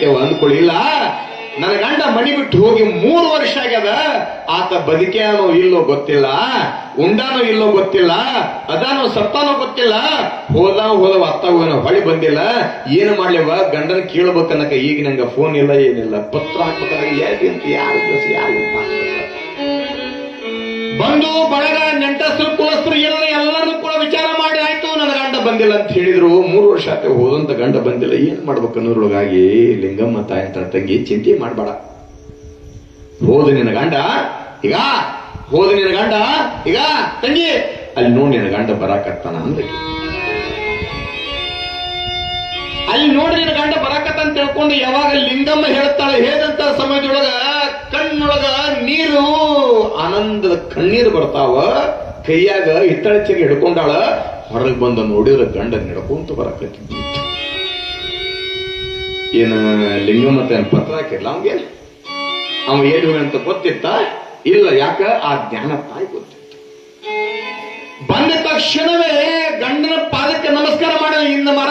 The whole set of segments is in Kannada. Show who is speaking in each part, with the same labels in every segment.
Speaker 1: ಸಾಯ್ತೇವ ಅಂದ್ಕೊಳ್ಳಿ. ಇಲ್ಲ, ನನ್ನ ಗಂಡ ಮನಿ ಬಿಟ್ಟು ಹೋಗಿ 3 ವರ್ಷ ಆಗ್ಯದ. ಆತ ಬದುಕ್ಯಾನೋ ಇಲ್ಲೋ ಗೊತ್ತಿಲ್ಲ, ಉಂಡಾನೋ ಇಲ್ಲೋ ಗೊತ್ತಿಲ್ಲ, ಅದಾನೋ ಸತ್ತಾನೋ ಗೊತ್ತಿಲ್ಲ, ಹೋದವ ಅತ್ತಾವೇನೋ ಹೊಳಿ ಬಂದಿಲ್ಲ. ಏನು ಮಾಡ್ಲಿವ, ಗಂಡನ ಕೇಳ್ಬೇಕನ್ನಕ ಈಗ ನಂಗ ಫೋನ್ ಇಲ್ಲ, ಏನಿಲ್ಲ. ಪತ್ರ ಹಾಕ್ಬೇಕಾದ್ರೆ ಯಾರು ಬಂದು ಬಳಗ ನೆಂಟಸ್ರು ಕುಲಸ್ರು ಎಲ್ಲರೂ ಕೂಡ ವಿಚಾರ ಮಾಡಿ ಆಯ್ತು ನನ್ನ ಗಂಡ ಬಂದಿಲ್ಲ ಅಂತ ಹೇಳಿದ್ರು. 3 ವರ್ಷ ಆಯ್ತು ಹೋದಂತ ಗಂಡ ಬಂದಿಲ್ಲ, ಏನ್ ಮಾಡ್ಬೇಕು ಅನ್ನೋದ್ರೊಳಗಾಗಿ ಲಿಂಗಮ್ಮ ತಾಯಿ ಅಂತ ತಂಗಿ ಚಿಂತೆ ಮಾಡ್ಬೇಡ. ಹೋದ ನಿನ್ನ ಗಂಡ ಈಗ ತಂಗಿ ಅಲ್ಲಿ ನೋಡಿ ನಿನ್ನ ಗಂಡ ಬರಾಕತ್ತಾನ ಅಂದಕ್ಕೆ. ಅಲ್ಲಿ ನೋಡಿ ನಿನ್ನ ಗಂಡ ಬರಾಕತ್ತ ಅಂತ ತಿಳ್ಕೊಂಡು ಯಾವಾಗ ಲಿಂಗಮ್ಮ ಹೇಳ್ತಾಳೆ, ಹೇಳಿದಂತ ಸಮಯದೊಳಗ ಕಣ್ಣೊಳಗ ನೀರು, ಆನಂದದ ಕಣ್ಣೀರು ಬರ್ತಾವ. ಕೈಯಾಗ ಹಿತ್ತಳಚೆಗೆ ಹಿಡ್ಕೊಂಡಾಳ. ಹೊರಗೆ ಬಂದ ನೋಡಿದ್ರೆ ಗಂಡ ನಡ್ಕೊಂತ ಬರಕತ್ತಿದ್ದ. ಏನ ಲಿಂಗಮ್ಮ ತಾಯಿ ಪತ್ರ ಹಾಕಿರ್ಲ ಅವಂಗೆ, ಅವ ಏನು ಅಂತ ಗೊತ್ತಿತ್ತ ಇಲ್ಲ. ಯಾಕ ಆ ಜ್ಞಾನ ತಾಯಿ ಗೊತ್ತಿತ್ತು. ಬಂದ ತಕ್ಷಣವೇ ಗಂಡನ ಪಾದಕ್ಕೆ ನಮಸ್ಕಾರ ಮಾಡ. ಇನ್ನ ಮರ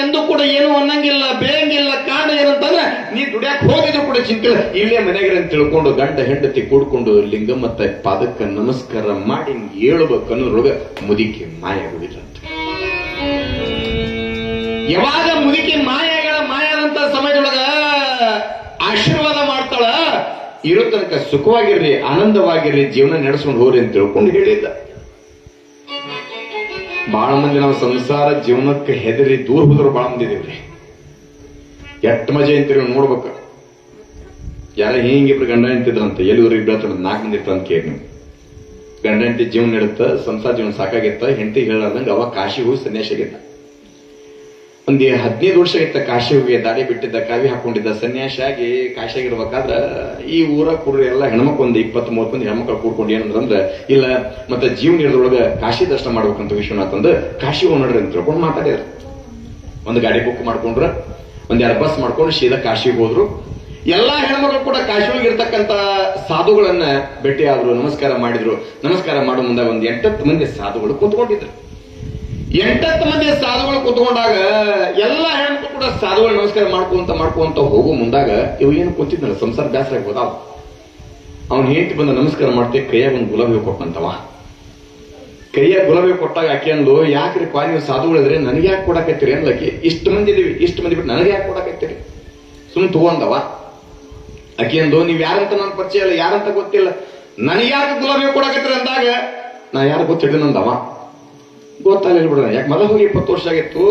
Speaker 1: ಎಂದು ಕೂಡ ಏನು ಅನ್ನಂಗಿಲ್ಲ, ಬೇಯಂಗಿಲ್ಲ. ಕಾರಣ ಏನಂತಂದ್ರೆ ನೀ ದುಡ್ಯಾಕ್ ಹೋಗಿದ್ರು ಕೂಡ ಚಿಂತೆ ಇಲ್ಲೇ ಮನೆಗೆ ಅಂತ ತಿಳ್ಕೊಂಡು ಗಂಡ ಹೆಂಡತಿ ಕೂಡ್ಕೊಂಡು ಲಿಂಗಮ್ಮ ತಾಯಿ ಪಾದಕ್ಕೆ ನಮಸ್ಕಾರ ಮಾಡಿ ಹೇಳ್ಬೇಕನ್ನೋದ್ರೊಳಗ ಮುದುಕಿ ಮಾಯ ಹೋಗಿದ್ರಂತ. ಯಾವಾಗ ಮುದುಕಿ ಮಾಯಾದಂತ ಸಮಯದೊಳಗ ಆಶೀರ್ವಾದ ಮಾಡ್ತಾಳ, ಇರೋ ತನಕ ಸುಖವಾಗಿರ್ರಿ, ಆನಂದವಾಗಿರ್ರಿ, ಜೀವನ ನಡೆಸ್ಕೊಂಡು ಹೋಗ್ರಿ ಅಂತ ತಿಳ್ಕೊಂಡು ಹೇಳಿದ್ದ. ಬಹಳ ಮಂದಿ ನಾವು ಸಂಸಾರ ಜೀವನಕ್ಕೆ ಹೆದರಿ ದೂರ ಹೋದ್ರು ಬಹಳ ಮಂದಿ ಇದೀವ್ರಿ. ಎಟ್ ಮಜೆ ಅಂತೀರಿ ನೋಡ್ಬೇಕ. ಯಾರ ಹಿಂಗಿಬ್ರು ಗಂಡ ಹೆಂಡ್ತಿದ್ರಂತ, ಎಲ್ಲಿವ್ರು ಇಬ್ಬರು 4 ಮಂದಿ ಇರ್ತಾರ ಅಂತ ಕೇಳಿ ನೀವು. ಗಂಡ ಹೆಂಡತಿ ಜೀವನ ನಡುತ್ತ, ಸಂಸಾರ ಜೀವನ ಸಾಕಾಗಿತ್ತ. ಹೆಂಡತಿ ಹೇಳಾರ್ದಂಗ ಅವ ಕಾಶಿ ಹೋಗಿ ಸನ್ಯಾಸಿ ಆಗಿದ್ದ. ಒಂದ್ 15 ವರ್ಷ ಆಗಿತ್ತ ಕಾಶಿ ಹೋಗಿ, ದಾಡಿ ಬಿಟ್ಟಿದ್ದ, ಕಾವಿ ಹಾಕೊಂಡಿದ್ದ, ಸನ್ಯಾಸಿ ಆಗಿ ಕಾಶಿಯಾಗಿರ್ಬೇಕಾದ್ರ ಈ ಊರ ಕುಡ್ರಿ ಎಲ್ಲ ಹೆಣ್ಮಕ್ಳು ಒಂದು 20-30 ಮಂದಿ ಹೆಣ್ಮಕ್ಳು ಕೂಡ್ಕೊಂಡು ಏನಂದ್ರೆ ಇಲ್ಲ ಮತ್ತೆ ಜೀವನ ಇರೋದ್ರೊಳಗ ಕಾಶಿ ದರ್ಶನ ಮಾಡ್ಬೇಕಂತ ವಿಶ್ವನಾಥ್ ಅಂದ್ ಕಾಶಿ ಹೋಗಿ ನೋಡ್ರಿ ಅಂತ ತಿಳ್ಕೊಂಡು ಮಾತಾಡಿದ್ರು. ಒಂದು ಗಾಡಿ ಬುಕ್ ಮಾಡ್ಕೊಂಡ್ರ, ಒಂದ್ 2 ಬಸ್ ಮಾಡ್ಕೊಂಡು ಸೀದಾ ಕಾಶಿಗೆ ಹೋದ್ರು. ಎಲ್ಲಾ ಹೆಣ್ಮಕ್ಳು ಕೂಡ ಕಾಶಿ ಹೋಗಿರ್ತಕ್ಕಂತ ಸಾಧುಗಳನ್ನ ಭೇಟಿ ಆದ್ರು, ನಮಸ್ಕಾರ ಮಾಡಿದ್ರು. ನಮಸ್ಕಾರ ಮಾಡೋ ಮುಂದಾಗ ಒಂದ್ 8-10 ಮಂದಿ ಸಾಧುಗಳು ಕೂತ್ಕೊಂಡಿದ್ರು. 8-10 ಮಂದಿ ಸಾಧುಗಳು ಕೂತ್ಕೊಂಡಾಗ ಎಲ್ಲಾ ಹೆಣ್ಮಕ್ಳು ಕೂಡ ಸಾಧುಗಳು ನಮಸ್ಕಾರ ಮಾಡ್ಕೊಂತ ಹೋಗೋ ಮುಂದಾಗ ಇವ್ ಏನು ಕೂತಿದ್ನಲ್ಲ, ಸಂಸಾರ ಬ್ಯಾಸರ ಹೋದಾವ. ಅವ್ನ ಹೆಂಡತಿ ಬಂದ ನಮಸ್ಕಾರ ಮಾಡ್ತೆ, ಕೈಯಾಗ ಒಂದು ಗುಲಾಬಿ ಕೊಟ್ಟಂತವ. ಕೈಯಾಗ ಗುಲಾಬಿ ಕೊಟ್ಟಾಗ ಆಕೆ ಅಂದ್ಲು, ಯಾಕ್ರಿ ಪಾ ನೀವು ಸಾಧುಗಳಿದ್ರೆ ನನಗೆ ಯಾಕೆ ಕೊಡಾಕತ್ತೀರಿ ಅನ್ಲಕ್ಕಿ. ಇಷ್ಟು ಮಂದಿ ಇದೀವಿ, ಇಷ್ಟು ಮಂದಿ ಬಿಟ್ಟು ನನಗೆ ಯಾಕೆ ಕೊಡಾಕತ್ತೀರಿ, ಸುಮ್ ತಗೊಂಡವ. ಆಕೆ ಅಂದು, ನೀವ್ ಯಾರಂತ ನನ್ ಪರಿಚಯ ಇಲ್ಲ, ಯಾರಂತ ಗೊತ್ತಿಲ್ಲ, ನನಗೆ ಯಾಕೆ ಗುಲಾಬಿ ಕೊಡಾಕತ್ತೀರಿ ಅಂದಾಗ ನಾ ಯಾರು ಗೊತ್ತಿದ್ದೀನಂದವ. ಗೊತ್ತಾಗಲಿಲ್ಲ ಬಿಡ, ಯಾಕೆ ಮೊದಲು ಹೋಗಿ 20 ವರ್ಷ ಆಗಿತ್ತು,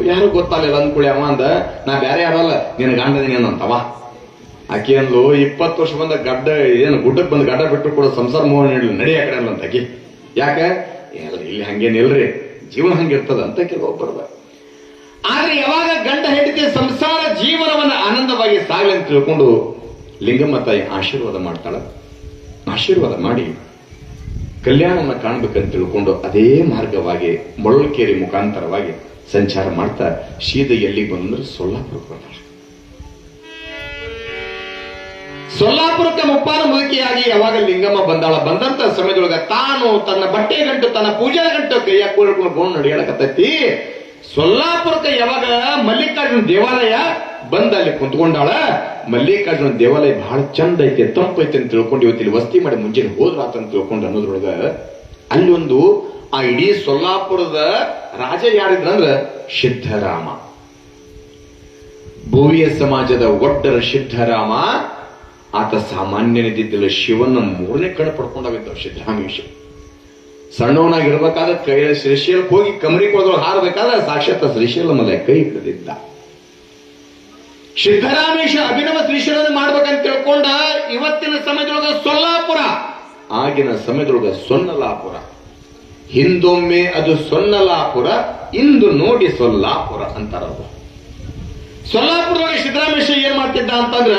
Speaker 1: ಯಾರು ಗೊತ್ತಾಗಲಿಲ್ಲ ಅಂದ್ಕೊಳ್ಳಿ. ಅವ ಅಂದ, ನಾ ಬೇರೆ ಯಾರಲ್ಲ, ನಿನ್ನ ಗಂಡದಿನೇನಂತವ. ಆಕೆ ಅಂದ್ಲು, 20 ವರ್ಷ ಬಂದ ಗುಡ್ಡಕ್ಕೆ ಬಂದು ಗಡ್ಡ ಬಿಟ್ಟು ಕೂಡ ಸಂಸಾರ ಮೋಹನ್ ನಡಿ ಆ ಕಡೆ ಅಂತ ಆಕಿ. ಯಾಕೆ ಇಲ್ಲಿ ಹಂಗೇನಿಲ್ರಿ, ಜೀವನ ಹಂಗಿರ್ತದ ಅಂತ ಕೆಲವೊಬ್ಬರದ. ಆದ್ರೆ ಯಾವಾಗ ಗಂಡ ಹೆಂಡತಿ ಸಂಸಾರ ಜೀವನವನ್ನ ಆನಂದವಾಗಿ ಸಾಗಲಿ ಅಂತ ತಿಳ್ಕೊಂಡು ಲಿಂಗಮ್ಮ ತಾಯಿ ಆಶೀರ್ವಾದ ಮಾಡ್ತಾಳ. ಆಶೀರ್ವಾದ ಮಾಡಿ ಕಲ್ಯಾಣವನ್ನ ಕಾಣ್ಬೇಕಂತ ತಿಳ್ಕೊಂಡು ಅದೇ ಮಾರ್ಗವಾಗಿ ಮೊಳಲ್ಕೆರೆ ಮುಖಾಂತರವಾಗಿ ಸಂಚಾರ ಮಾಡ್ತಾ ಸೀದಾ ಎಲ್ಲಿಗೆ ಬಂದ್ರೆ ಸೊಲ್ಲಾಪುರಕ್ಕೆ ಬರ್ತಾಳೆ. ಸೊಲ್ಲಾಪುರಕ್ಕೆ ಮುಪ್ಪಾನ ಮುದುಕಿಯಾಗಿ ಯಾವಾಗ ಲಿಂಗಮ್ಮ ಬಂದಂತ ಸಮಯದೊಳಗ ತಾನು ತನ್ನ ಬಟ್ಟೆ ಗಂಟು, ತನ್ನ ಪೂಜಾ ಗಂಟು ಕೈಯಾಗ ಕೂಡ್ಕೊಂಡು ನಡೆಯಲಕತ್ತೈತಿ. ಸೊಲ್ಲಾಪುರಕ್ಕೆ ಯಾವಾಗ ಮಲ್ಲಿಕಾರ್ಜುನ ದೇವಾಲಯ ಬಂದ ಅಲ್ಲಿ ಕುಂತ್ಕೊಂಡಾಳ. ಮಲ್ಲಿಕಾರ್ಜುನ ದೇವಾಲಯ ಬಹಳ ಚಂದ ಐತೆ, ತಂಪೈತೆ ಅಂತ ತಿಳ್ಕೊಂಡು ಇವತ್ತಿಲ್ಲಿ ವಸ್ತಿ ಮಾಡಿ ಮುಂಜಾನೆ ಹೋದ್ರಾತ ಅಂತ ತಿಳ್ಕೊಂಡು ಅನ್ನೋದ್ರೊಳಗ ಅಲ್ಲಿ ಒಂದು ಆ ಇಡೀ ಸೊಲ್ಲಾಪುರದ ರಾಜ ಯಾರಿದ್ರಂದ್ರ ಸಿದ್ಧರಾಮ. ಭೋವಿಯ ಸಮಾಜದ ಒಡ್ಡರ ಸಿದ್ಧರಾಮ. ಆತ ಸಾಮಾನ್ಯನಿದ್ದಿದ್ದಿಲ್ಲ, ಶಿವನ 3ನೇ ಕಣ್ಣು ಪಡ್ಕೊಂಡಾಗಿದ್ದ ಸಿದ್ದರಾಮೇಶ. ಸಣ್ಣವನಾಗಿರ್ಬೇಕಾದ್ರೆ ಕೈ ಶ್ರೀಶೈಲಕ್ಕೆ ಹೋಗಿ ಕಮರಿ ಕೊಡೋದು ಹಾರಬೇಕಾದ್ರೆ ಸಾಕ್ಷಾತ್ ಶ್ರೀಶೈಲ ಮಲೆ ಕೈ ಹಿಡಿದಿದ್ದ. ಸಿದ್ದರಾಮೇಶ ಅಭಿನವ ಶ್ರೀಶೈಲ ಮಾಡ್ಬೇಕಂತ ತಿಳ್ಕೊಂಡ. ಇವತ್ತಿನ ಸಮಯದೊಳಗ ಸೊಲ್ಲಾಪುರ, ಆಗಿನ ಸಮಯದೊಳಗ ಸೊನ್ನಲಾಪುರ. ಹಿಂದೊಮ್ಮೆ ಅದು ಸೊನ್ನಲಾಪುರ, ಇಂದು ನೋಡಿ ಸೊಲ್ಲಾಪುರ ಅಂತಾರದು. ಸೊಲ್ಲಾಪುರದೊಳಗೆ ಸಿದ್ದರಾಮೇಶ ಏನ್ ಮಾಡ್ತಿದ್ದ ಅಂತಂದ್ರ,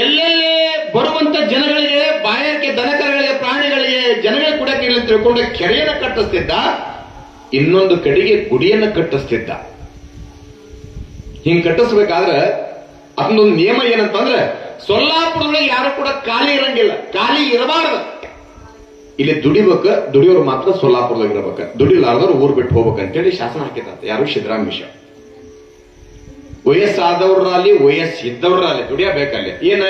Speaker 1: ಎಲ್ಲೆಲ್ಲೇ ಬರುವಂತ ಜನಗಳಿಗೆ, ಬಾಯಕ್ಕೆ ದನಕರಗಳಿಗೆ, ಪ್ರಾಣಿಗಳಿಗೆ, ಜನಗಳಿಗೆ ಕೂಡ ತಿಳ್ಕೊಂಡು ಕೆರೆಯನ್ನ ಕಟ್ಟಿಸ್ತಿದ್ದ. ಇನ್ನೊಂದು ಕಡೆಗೆ ಗುಡಿಯನ್ನ ಕಟ್ಟಿಸ್ತಿದ್ದ. ಹಿಂಗ್ ಕಟ್ಟಿಸ್ಬೇಕಾದ್ರೆ ಅದೊಂದು ನಿಯಮ ಏನಂತಂದ್ರೆ, ಸೊಲ್ಲಾಪುರದೊಳಗೆ ಯಾರು ಕೂಡ ಖಾಲಿ ಇರಂಗಿಲ್ಲ, ಖಾಲಿ ಇರಬಾರದು. ಇಲ್ಲಿ ದುಡಿಬೇಕ, ದುಡಿಯೋರು ಮಾತ್ರ ಸೊಲ್ಲಾಪುರದಾಗ ಇರಬೇಕ, ದುಡಿಲಾರ್ದವ್ರು ಊರ್ ಬಿಟ್ಟು ಹೋಗ್ಬೇಕಂತೇಳಿ ಶಾಸನ ಹಾಕಿದಂತೆ ಯಾರು ಸಿದ್ದರಾಮೇಶ. ವಯಸ್ಸಾದವ್ರಲ್ಲಿ ವಯಸ್ಸಿದ್ದವ್ರಲ್ಲಿ ದುಡಿಯಬೇಕಲ್ಲಿ ಏನ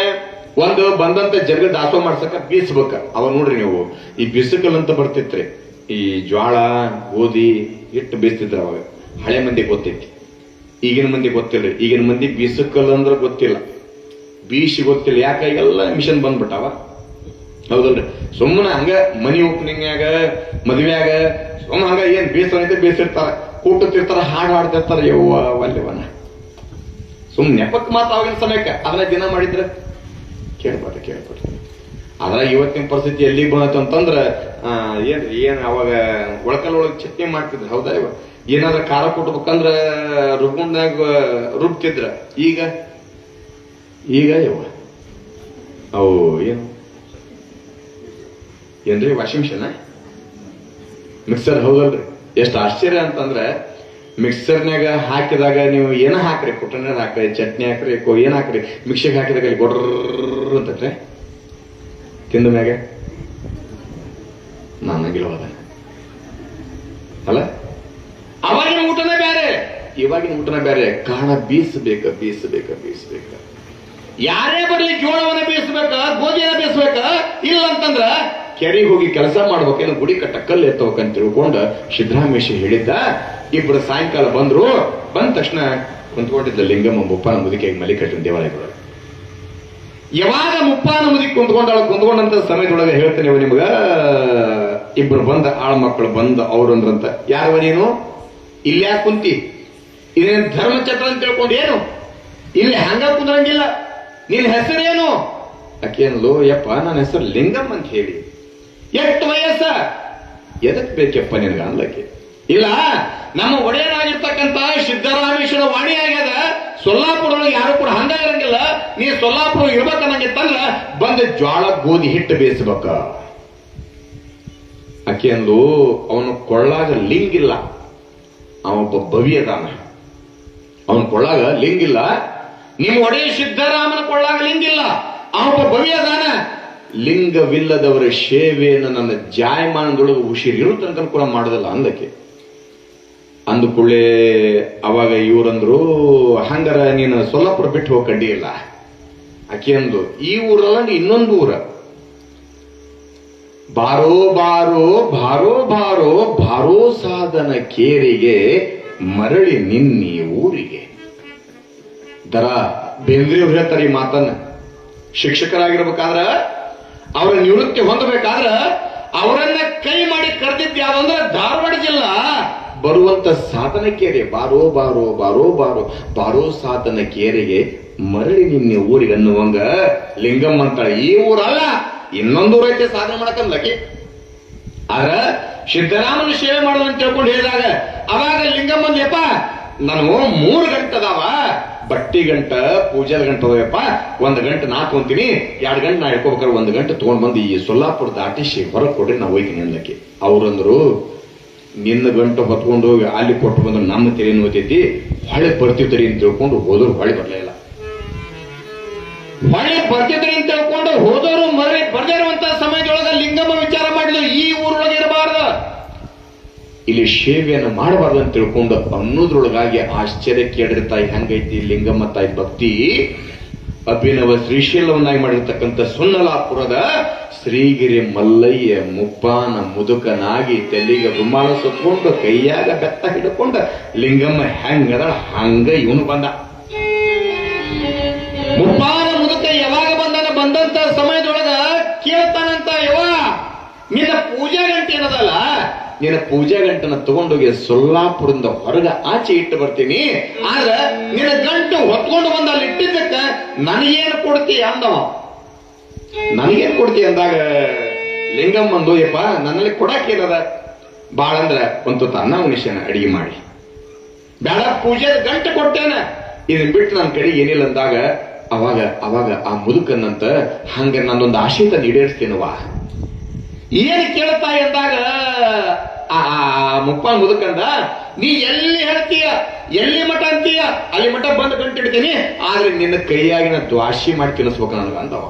Speaker 1: ಒಂದು ಬಂದಂತ ಜರ್ಗ ದಾಸೋ ಮಾಡ್ಸಕ ಬೀಸ್ಬೇಕ. ಅವ ನೋಡ್ರಿ ನೀವು ಈ ಬಿಸಿಕಲ್ ಅಂತ ಬರ್ತಿತ್ರಿ, ಈ ಜ್ವಾಳ ಗೋಧಿ ಇಟ್ಟು ಬೀಸ್ತಿದ್ರ ಅವಾಗ. ಹಳೆ ಮಂದಿ ಗೊತ್ತೈತಿ, ಈಗಿನ ಮಂದಿ ಗೊತ್ತಿಲ್ರಿ. ಈಗಿನ ಮಂದಿ ಬಿಸಿಕಲ್ ಅಂದ್ರ ಗೊತ್ತಿಲ್ಲ, ಬೀಸಿ ಗೊತ್ತಿಲ್ಲ. ಯಾಕ ಎಲ್ಲ ಮಿಷನ್ ಬಂದ್ಬಿಟ್ಟಾವ, ಹೌದಲ್ರಿ? ಸುಮ್ಮನೆ ಹಂಗ ಮನಿ ಓಪನಿಂಗ್ಯಾಗ ಮದ್ವೆಯಾಗ ಸುಮ್ಮನೆ ಹಂಗ ಏನ್ ಬೀಸೈತೆ ಬೀಸಿರ್ತಾರ, ಕೂಟತಿರ್ತಾರ, ಹಾಡು ಹಾಡ್ತಿರ್ತಾರ. ಯವ್ವ ವಲ್ಯವನ ಸುಮ್ ನೆಪಕ್ ಮಾತ್ರ ಅವಾಗಿನ ಸಮಯಕ್ಕೆ. ಅದನ್ನ ದಿನ ಮಾಡಿದ್ರ ಕೇಳ್ಬಾರ್ದು. ಅದ್ರ ಇವತ್ತಿನ ಪರಿಸ್ಥಿತಿ ಎಲ್ಲಿಗೆ ಬಂತು ಅಂತಂದ್ರ ಏನ್ ಅವಾಗ ಒಳಕಲ್ ಒಳಗ್ ಚಟ್ನಿ ಮಾಡ್ತಿದ್ರ, ಹೌದಾ? ಇವ ಏನಾದ್ರ ಖಾರ ಕೊಟ್ಬೇಕಂದ್ರ ರುಬ್ಕೊಂಡಾಗ ರುಬ್ತಿದ್ರ. ಈಗ ಯವ್ವ ಅವು ಏನ್ರಿ ವಾಷಿಂಗ್ ಮಿಷನ್, ಮಿಕ್ಸರ್, ಹೌದಲ್ರಿ? ಎಷ್ಟು ಆಶ್ಚರ್ಯ ಅಂತಂದ್ರ ಮಿಕ್ಸರ್ನಾಗ ಹಾಕಿದಾಗ ನೀವು ಏನ ಹಾಕ್ರಿ, ಕುಟನ ಹಾಕ್ರಿ, ಚಟ್ನಿ ಹಾಕ್ರಿ, ಏನ್ ಹಾಕ್ರಿ, ಮಿಕ್ಸಿಗೆ ಹಾಕಿದಾಗ ಅಲ್ಲಿ ಗೊಡ್ರ ಅಂತಟ್ರೆ ತಿಂದ ಮ್ಯಾಗ ನಾನಾಗಿಲ್ಲವಾದ ಅಲ್ಲ. ಅವಾಗಿನ ಊಟನ ಬೇರೆ, ಇವಾಗಿನ ಊಟನ ಬೇರೆ. ಕಾಳ ಬೀಸಬೇಕ. ಯಾರೇ ಬರ್ಲಿ ಜೋಳವನ್ನ ಬೀಸಬೇಕ, ಗೋಧಿಯನ್ನ ಬೀಸಬೇಕ. ಇಲ್ಲ ಅಂತಂದ್ರ ಕೆರೆಗೆ ಹೋಗಿ ಕೆಲಸ ಮಾಡ್ಬೇಕೇನು, ಗುಡಿ ಕಟ್ಟ ಕಲ್ಲು ಎತ್ತಬೇಕಂತ ತಿಳ್ಕೊಂಡ ಸಿದ್ದರಾಮೇಶ ಹೇಳಿದ್ದ. ಇಬ್ಬರು ಸಾಯಂಕಾಲ ಬಂದ್ರು. ಬಂದ ತಕ್ಷಣ ಕುಂತ್ಕೊಂಡಿದ್ದ ಲಿಂಗಮ್ಮ ಮುಪ್ಪಾನ ಮುದುಕಿಯಾಗಿ ಮಲ್ಲಿಕಾರ್ಜುನ ದೇವಾಲಯದೊಳಗೆ. ಯಾವಾಗ ಮುಪ್ಪಾನ ಮುದುಕಿ ಕುಂತ್ಕೊಂಡಂತ ಸಮಯದೊಳಗೆ ಹೇಳ್ತೇನೆ ನಿಮ್ಗ, ಇಬ್ರು ಬಂದ ಆಳ್ ಮಕ್ಕಳು ಬಂದ. ಅವ್ರಂದ್ರಂತ, ಯಾರವ ನೀನು, ಇಲ್ಲಿ ಯಾಕೆ ಕುಂತಿ, ಇದೇನು ಧರ್ಮಚಕ್ರ ಅಂತ ತಿಳ್ಕೊಂಡು ಏನು ಇಲ್ಲಿ ಹಂಗ ಕುಂದ್ರಂಗಿಲ್ಲ, ನಿನ್ ಹೆಸರೇನು? ಅಕ್ಕೇನಲ್ಲೋ, ಯಪ್ಪ ನನ್ನ ಹೆಸರು ಲಿಂಗಮ್ಮ ಅಂತ ಹೇಳಿ. ಎಷ್ಟು ವಯಸ್ಸ, ಎದಕ್ ಬೇಕಪ್ಪ ನಿನಗ ಅನ್ಲಕ್ಕೆ? ಇಲ್ಲ, ನಮ್ಮ ಒಡೆಯನಾಗಿರ್ತಕ್ಕಂತ ಸಿದ್ದರಾಮೇಶ್ವರ ವಾಣಿ ಆಗ್ಯದ. ಸೊಲ್ಲಾಪುರದೊಳಗೆ ಯಾರು ಕೂಡ ಹಂಗ ಇರಂಗಿಲ್ಲ, ನೀ ಸೊಲ್ಲಾಪುರ ಇರ್ಬೇಕನ್ನಂಗಿತ್ತಂದ್ರ ಬಂದ ಜ್ವಾಳ ಗೋಧಿ ಹಿಟ್ಟು ಬೇಯಿಸ್ಬೇಕ. ಅಕ್ಕೇಂದು ಅವನು ಕೊಳ್ಳಾಗ ಲಿಂಗಿಲ್ಲ, ಅವನೊಬ್ಬ ಬವಿ ಅದಾನ, ಅವನ ಕೊಳ್ಳಾಗ ಲಿಂಗಿಲ್ಲ. ನಿಮ್ಮ ಒಡೆಯ ಸಿದ್ದರಾಮನ ಕೊಳ್ಳಾಗ ಲಿಂಗಿಲ್ಲ, ಅವನೊಬ್ಬ ಬವಿ ಅದಾನ. ಲಿಂಗವಿಲ್ಲದವರ ಸೇವೆಯನ್ನು ನನ್ನ ಜಾಯಮಾನದೊಳಗೆ ಉಸಿರಿರೋ ತನಕ ಕೂಡ ಮಾಡೋದಿಲ್ಲ ಅಂದಕ್ಕೆ. ಅಂದುಕೊಳ್ಳೆ ಅವಾಗ ಇವರಂದ್ರು, ಹಂಗಾರ ನೀನು ಸೊಲ್ಲಾಪುರ ಬಿಟ್ಟು ಹೋಗಿ ಕಡ್ಡಿ ಇಲ್ಲ. ಆಕೆ ಅಂದು, ಈ ಊರಲ್ಲ ಇನ್ನೊಂದು ಊರ. ಬಾರೋ ಬಾರೋ ಬಾರೋ ಬಾರೋ ಬಾರೋ ಸಾಧನ ಕೇರಿಗೆ ಮರಳಿ ನಿನ್ನಿ ಊರಿಗೆ. ದರ ಬೇಂದ್ರೆಯವ್ರು ಹೇಳ್ತಾರೆ ಈ ಮಾತನ್ನ. ಶಿಕ್ಷಕರಾಗಿರ್ಬೇಕಾದ್ರ, ಅವರ ನಿವೃತ್ತಿ ಹೊಂದಬೇಕಾದ್ರ ಅವರನ್ನ ಕೈ ಮಾಡಿ ಕರೆದಿದ್ದು ಯಾವಂದ್ರೆ ಧಾರವಾಡ ಜಿಲ್ಲಾ ಬರುವಂತ ಸಾಧನ ಕೇರೆ. ಬಾರೋ ಬಾರೋ ಬಾರೋ ಬಾರೋ ಬಾರೋ ಸಾಧನ ಕೇರೆಗೆ ಮರಳಿ ನಿನ್ನೆ ಊರಿಗೆ ಅನ್ನುವಂಗ ಲಿಂಗಮ್ಮ ಅಂತಾಳೆ. ಈ ಊರಲ್ಲ, ಇನ್ನೊಂದು ಊರೈತೆ ಸಾಧನೆ ಮಾಡಕಂದ್ಲಕ್ಕೆ. ಆದ್ರ ಸಿದ್ದರಾಮನ ಸೇವೆ ಮಾಡೋದಂತ ತಿಳ್ಕೊಂಡು ಹೇಳಿದಾಗ ಅವಾಗ ಲಿಂಗಮ್ಮನ್, ಯಪ್ಪ ನಾನು 3 ಗಂಟೆ ಅದಾವ, ಬಟ್ಟಿ ಗಂಟ ಪೂಜಾದ ಗಂಟೆ ಅದಾವಪ್ಪ, 1 ಗಂಟೆ ನಾ ತಗೊಂತೀನಿ, 2 ಗಂಟೆ ನಾ ಇಟ್ಕೋಬೇಕಾದ್ರೆ 1 ಗಂಟೆ ತಗೊಂಡ್ ಬಂದು ಈ ಸೊಲ್ಲಾಪುರ ದಾಟಿಸಿ ಹೊರಗೆ ಕೊಡ್ರಿ, ನಾ ಹೋಯ್ತೀನಿ ಅಂದಕ್ಕೆ. ಅವ್ರಂದ್ರು, ನಿನ್ನ ಗಂಟು ಹೊತ್ಕೊಂಡು ಹೋಗಿ ಅಲ್ಲಿ ಕೊಟ್ಟು ಬಂದ್ರೆ ನಮ್ಮ ತೆರೆ ನೋತೈತಿ, ಹೊಳೆ ಬರ್ತಿದ್ರಿ ಅಂತ ತಿಳ್ಕೊಂಡು ಹೋದ್ರು, ಹೊಳೆ ಬರ್ಲೇ ಇಲ್ಲ. ಹೊಳೆ ಬರ್ತಿದ್ರಿ ಅಂತ ತಿಳ್ಕೊಂಡು ಹೋದವರು ಮರಳಿ ಬರ್ದೇ ಇರುವಂತ ಸಮಯದೊಳಗ ಲಿಂಗಮ್ಮ ವಿಚಾರ ಮಾಡಿದ್ರು, ಈ ಊರೊಳಗೆ ಇರಬಾರ್ದು, ಇಲ್ಲಿ ಸೇವೆಯನ್ನು ಮಾಡಬಾರ್ದು ಅಂತ ತಿಳ್ಕೊಂಡು ಅನ್ನೋದ್ರೊಳಗಾಗಿ ಆಶ್ಚರ್ಯ ಕೇಳಿರ್ತಾಯಿ. ಹೆಂಗೈತಿ ಲಿಂಗಮ್ಮ ತಾಯಿ ಭಕ್ತಿ. ಅಭಿನವ ಶ್ರೀಶೈಲವನ್ನಾಗಿ ಮಾಡಿರ್ತಕ್ಕಂಥ ಸುನ್ನಲಾಪುರದ ಶ್ರೀಗಿರಿ ಮಲ್ಲಯ್ಯ ಮುಪ್ಪಾನ ಮುದುಕನಾಗಿ ತೆಲ್ಲಿಗೆ ರುಮಾಲ ಸುತ್ಕೊಂಡು ಕೈಯಾಗ ಬೆತ್ತ ಹಿಡ್ಕೊಂಡ ಲಿಂಗಮ್ಮ ಹೆಂಗದ ಹಂಗ ಇವನು ಬಂದ. ಮುಪ್ಪಾನ ಮುದುಕ ಯಾವಾಗ ಬಂದಂತ ಸಮಯದೊಳಗ ಕೇಳ್ತಾನಂತ, ಯವ್ವ ನಿನ್ನ ಪೂಜಾ ಗಂಟೆ ಏನದಲ್ಲ, ನಿನ್ನ ಪೂಜಾ ಗಂಟನ ತಗೊಂಡೋಗಿ ಸೊಲ್ಲಾಪುರದಿಂದ ಹೊರಗ ಆಚೆ ಇಟ್ಟು ಬರ್ತೀನಿ, ಆದ್ರ ನಿನ್ನ ಗಂಟು ಹೊತ್ಕೊಂಡು ಬಂದ ಅಲ್ಲಿ ಇಟ್ಟಿದ್ದಕ್ಕ ನನಗೇನು ಕೊಡ್ತೀಯ ಅಂದವ. ನನಗೇನ್ ಕೊಡ್ತೀಯ ಅಂದಾಗ ಲಿಂಗಮ್ಮಂದು, ಯಪ್ಪ ನನ್ನಲ್ಲಿ ಕೊಡಾಕೇನದ, ಬಾಳ ಅಂದ್ರ ಒಂದು ತುತ್ತ ಅನ್ನ ಉಣಿಸ್ಯಾನ ಅಡಿಗೆ ಮಾಡಿ, ಬೇಡ ಪೂಜೆದ ಗಂಟೆ ಕೊಟ್ಟೇನ, ಇದನ್ ಬಿಟ್ಟು ನನ್ನ ಕಡೆ ಏನಿಲ್ಲ ಅಂದಾಗ ಅವಾಗ ಅವಾಗ ಆ ಮುದುಕನ್ನಂತ, ಹಂಗ ನಂದೊಂದು ಆಶೀತ ಈಡೇರಿಸ್ತೇನವ. ಏನ್ ಕೇಳ್ತಾಯಿ ಅಂದಾಗ ಆ ಮುಪ್ಪ ಮುದುಕಂದ, ನೀ ಎಲ್ಲಿ ಹೇಳ್ತೀಯ, ಎಲ್ಲಿ ಮಠ ಅಂತೀಯ, ಅಲ್ಲಿ ಮಠ ಬಂದು ಗಂಟೆ ಇಡ್ತೀನಿ, ಆದ್ರೆ ನಿನ್ನ ಕೈಯಾಗಿನ ದ್ವಾಶಿ ಮಾಡಿ ತಿನ್ನಿಸ್ಬೇಕ ನನಗ ಅಂತವ.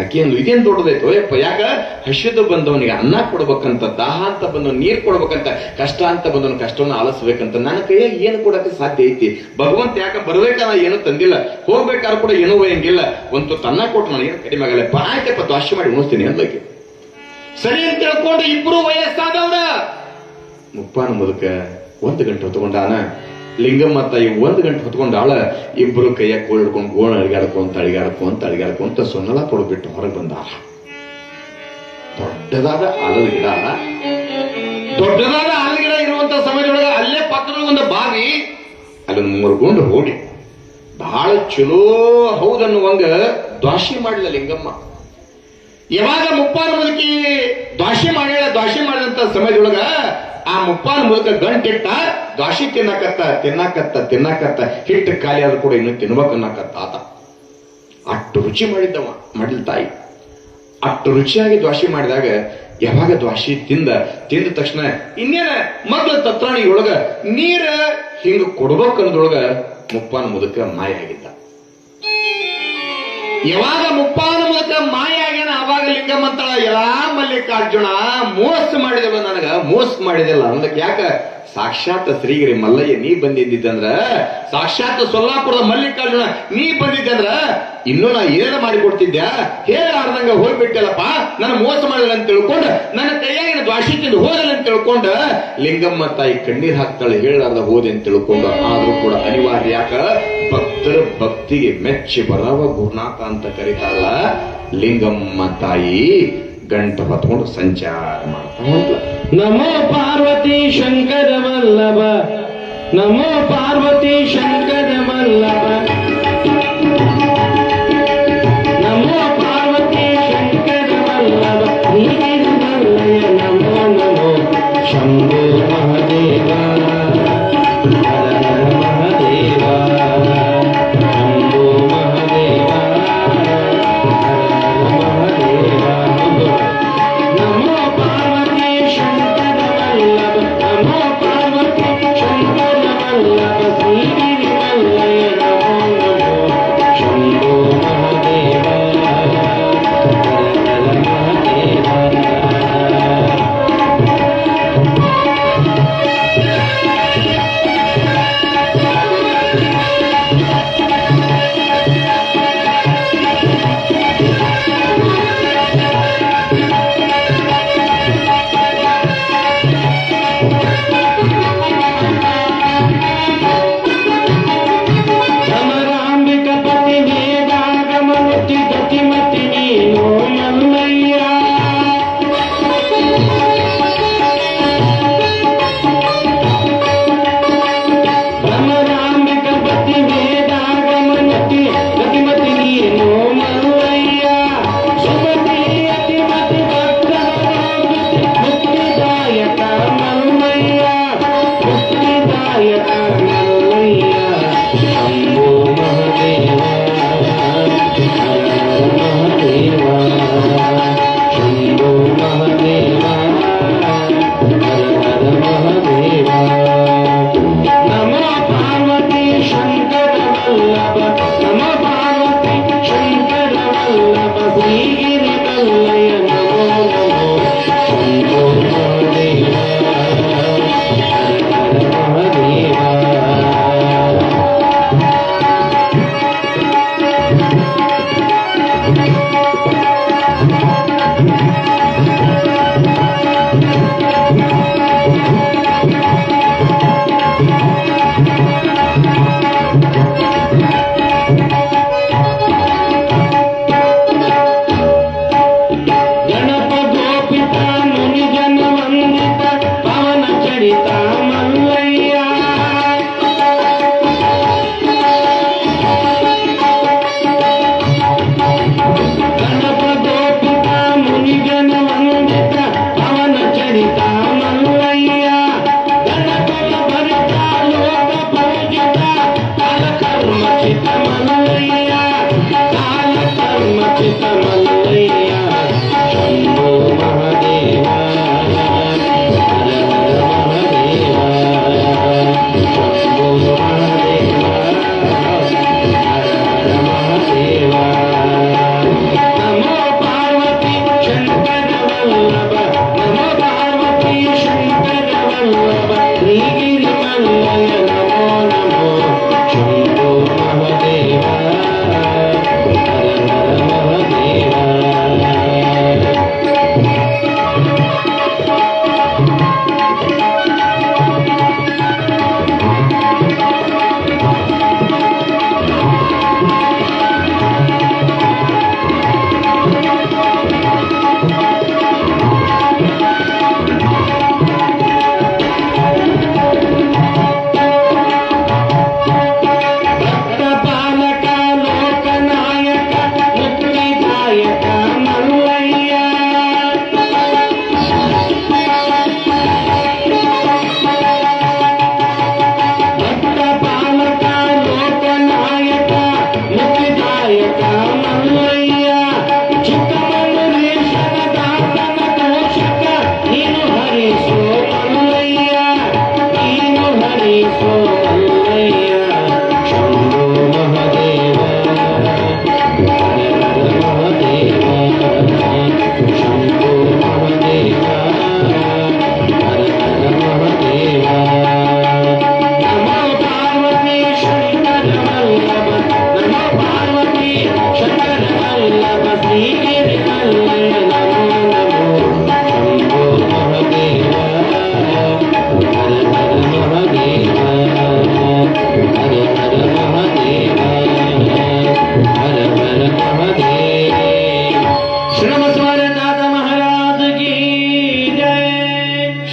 Speaker 1: ಆಕೆಯೊಂದು ಇದೇನು ದೊಡ್ಡದೈತು ಯಪ್ಪ, ಯಾಕ ಹಸಿದು ಬಂದವನಿಗೆ ಅನ್ನ ಕೊಡ್ಬೇಕಂತ, ದಾಹ ಅಂತ ಬಂದವನ್ ನೀರ್ ಕೊಡ್ಬೇಕಂತ, ಕಷ್ಟ ಅಂತ ಬಂದವನ್ ಕಷ್ಟವನ್ನ ಆಲಿಸ್ಬೇಕಂತ ನನ್ನ ಕೈಯಾಗ ಏನು ಕೊಡಕ್ಕೆ ಸಾಧ್ಯ ಐತಿ? ಭಗವಂತ ಯಾಕ ಬರ್ಬೇಕಾದ ಏನು ತಂದಿಲ್ಲ, ಹೋಗ್ಬೇಕಾದ್ರೆ ಕೂಡ ಏನೂ ಒಯ್ಯಂಗಿಲ್ಲ, ಒಂದು ತನ್ನ ಕೊಟ್ಟು ನಾನು ಏನು ಕಡಿಮೆ ಆಗಲ್ಲ, ಆಯ್ತಪ್ಪ ದ್ವಾಶೆ ಮಾಡಿ ಉಣಿಸ್ತೀನಿ ಅನ್ಬೇಕು. ಸರಿ ಅಂತ ತಿಳ್ಕೊಂಡು ಇಬ್ರು ವಯಸ್ಸಾದವ್ರ ಮುಪ್ಪಾನ ಮುದುಕ 1 ಗಂಟೆ ಹೊತ್ಕೊಂಡಾನ, ಲಿಂಗಮ್ಮ ತಾಯಿ 1 ಗಂಟೆ ಹೊತ್ಕೊಂಡಾಳ. ಇಬ್ರು ಕೈಯಾಗ ಕೋಲ್ ಹಿಡ್ಕೊಂಡು ಗೋಣ ಅಳಿಗಾಡ್ಕೊಂತ ಸೊನ್ನಲ ಕೊಡ್ಬಿಟ್ಟು ಹೊರಗೆ ಬಂದಾಳ. ದೊಡ್ಡದಾದ ಆಲದ ಗಿಡ ಇರುವಂತ ಸಮಯದೊಳಗ ಅಲ್ಲೇ ಪಕ್ಕದೊಳಗೆ ಒಂದು ಬಾವಿ, ಅಲ್ಲೊಂದು ಮುರ್ಕೊಂಡು ಹೋಗಿ ಬಹಳ ಚಲೋ ಹೌದನ್ನುವಂಗ ದ್ವಾಶಿ ಮಾಡಿಲ್ಲ ಲಿಂಗಮ್ಮ. ಯಾವಾಗ ಮುಪ್ಪಾನ ಮುದುಕಿ ದ್ವಾಶಿ ಮಾಡಿದಂತ ಸಮಯದೊಳಗ ಆ ಮುಪ್ಪಾನ ಮೂಲಕ ಗಂಟಿಟ್ಟ ದ್ವಾಶಿ ತಿನ್ನಕತ್ತ ಹಿಟ್ಟು ಖಾಲಿ ಆದ್ರೂ ಕೂಡ ಇನ್ನು ತಿನ್ಬೇಕನ್ನಕತ್ತ ಆತ. ಅಷ್ಟು ರುಚಿ ಮಾಡಿದ ತಾಯಿ. ಅಷ್ಟು ರುಚಿಯಾಗಿ ದ್ವಾಶಿ ಮಾಡಿದಾಗ ಯಾವಾಗ ದ್ವಾಶಿ ತಿಂದ ತಕ್ಷಣ ಇನ್ನೇನ ಮೊದಲ ತತ್ರಾಣಿಯೊಳಗ ನೀರ ಹಿಂಗ ಕೊಡ್ಬೇಕನ್ನೋದ್ರೊಳಗ ಮುಪ್ಪಾನ ಮುದುಕ ಮಾಯ ಆಗಿದ್ದ. ಯಾವಾಗ ಮುಪ್ಪಾನ ಮೂಲಕ ಮಾಯ ಆಗ್ಯಾನ ಅವಾಗ ಲಿಂಗಮ್ಮಂತಳ, ಎಲ್ಲಾ ಮಲ್ಲಿಕಾರ್ಜುನ ಮೋಸ ಮಾಡಿದೆಲ್ಲ ಅನ್ನೋದಕ್ಕೆ ಯಾಕ ಸಾಕ್ಷಾತ್ ಶ್ರೀಗಿರಿ ಮಲ್ಲಯ್ಯ ನೀ ಬಂದಿದ್ದಂದ್ರ, ಸಾಕ್ಷಾತ್ ಸೊಲ್ಲಾಪುರದ ಮಲ್ಲಿಕಾರ್ಜುನ ನೀ ಬಂದಿದ್ದಂದ್ರ ಇನ್ನೂ ನಾ ಏನ ಮಾಡಿಕೊಡ್ತಿದ್ಯಾ, ಹೇಳಾರ್ದಂಗ ಹೋಗ್ಬಿಟ್ಟಲ್ಲಪ್ಪ, ನನ್ನ ಮೋಸ ಮಾಡಿಲ್ಲ ಅಂತ ತಿಳ್ಕೊಂಡ, ನನ್ನ ಕೈಯಾಗಿನ ದ್ವಾಶಿ ತಿಂದು ಹೋಗಲ್ಲ ಅಂತ ತಿಳ್ಕೊಂಡ ಲಿಂಗಮ್ಮ ತಾಯಿ ಕಣ್ಣೀರ್ ಹಾಕ್ತಾಳೆ, ಹೇಳಾರ್ದ ಹೋದೆ ಅಂತ ತಿಳ್ಕೊಂಡು. ಆದ್ರೂ ಕೂಡ ಅನಿವಾರ್ಯ, ಯಾಕ ಭಕ್ತರ ಭಕ್ತಿಗೆ ಮೆಚ್ಚಿ ಬರವ ಗುರುನಾಥ ಅಂತ ಕರೀತಾರಲ್ಲ, ಲಿಂಗಮ್ಮ ತಾಯಿ ಗಂಟ ಹೊತ್ಕೊಂಡು ಸಂಚಾರ ಮಾಡ್ತಾ ಹೋಗ್ಲ.
Speaker 2: ನಮೋ ಪಾರ್ವತಿ ಶಂಕರ ವಲ್ಲಭ, ನಮೋ ಪಾರ್ವತಿ ಶಂಕರ ವಲ್ಲಭ, ನಮೋ ಪಾರ್ವತಿ ಶಂಕರ ವಲ್ಲಭ, ನೀರುಮಲ್ಲಯ ನಮೋ ನಮೋ ಶಂಭೋ ಮಹದೇವ, ಮಹದೇವ ಶಂಭೋ ಮಹದೇವ, ಮಹದೇವ. ನಮೋ ಪಾರ್ವತಿ ಶಂಕರ ವಲ್ಲಭ, ನಮೋ ಪಾರ್ವತಿ ಶಂಕರ ವಲ್ಲಭ, ಶ್ರೀಗಿರಿ ಮಲ್ಲಯ ನಮೋ ನಮೋ ಶಂಭೋ ಮಹದೇವ, ಮಹದೇವ.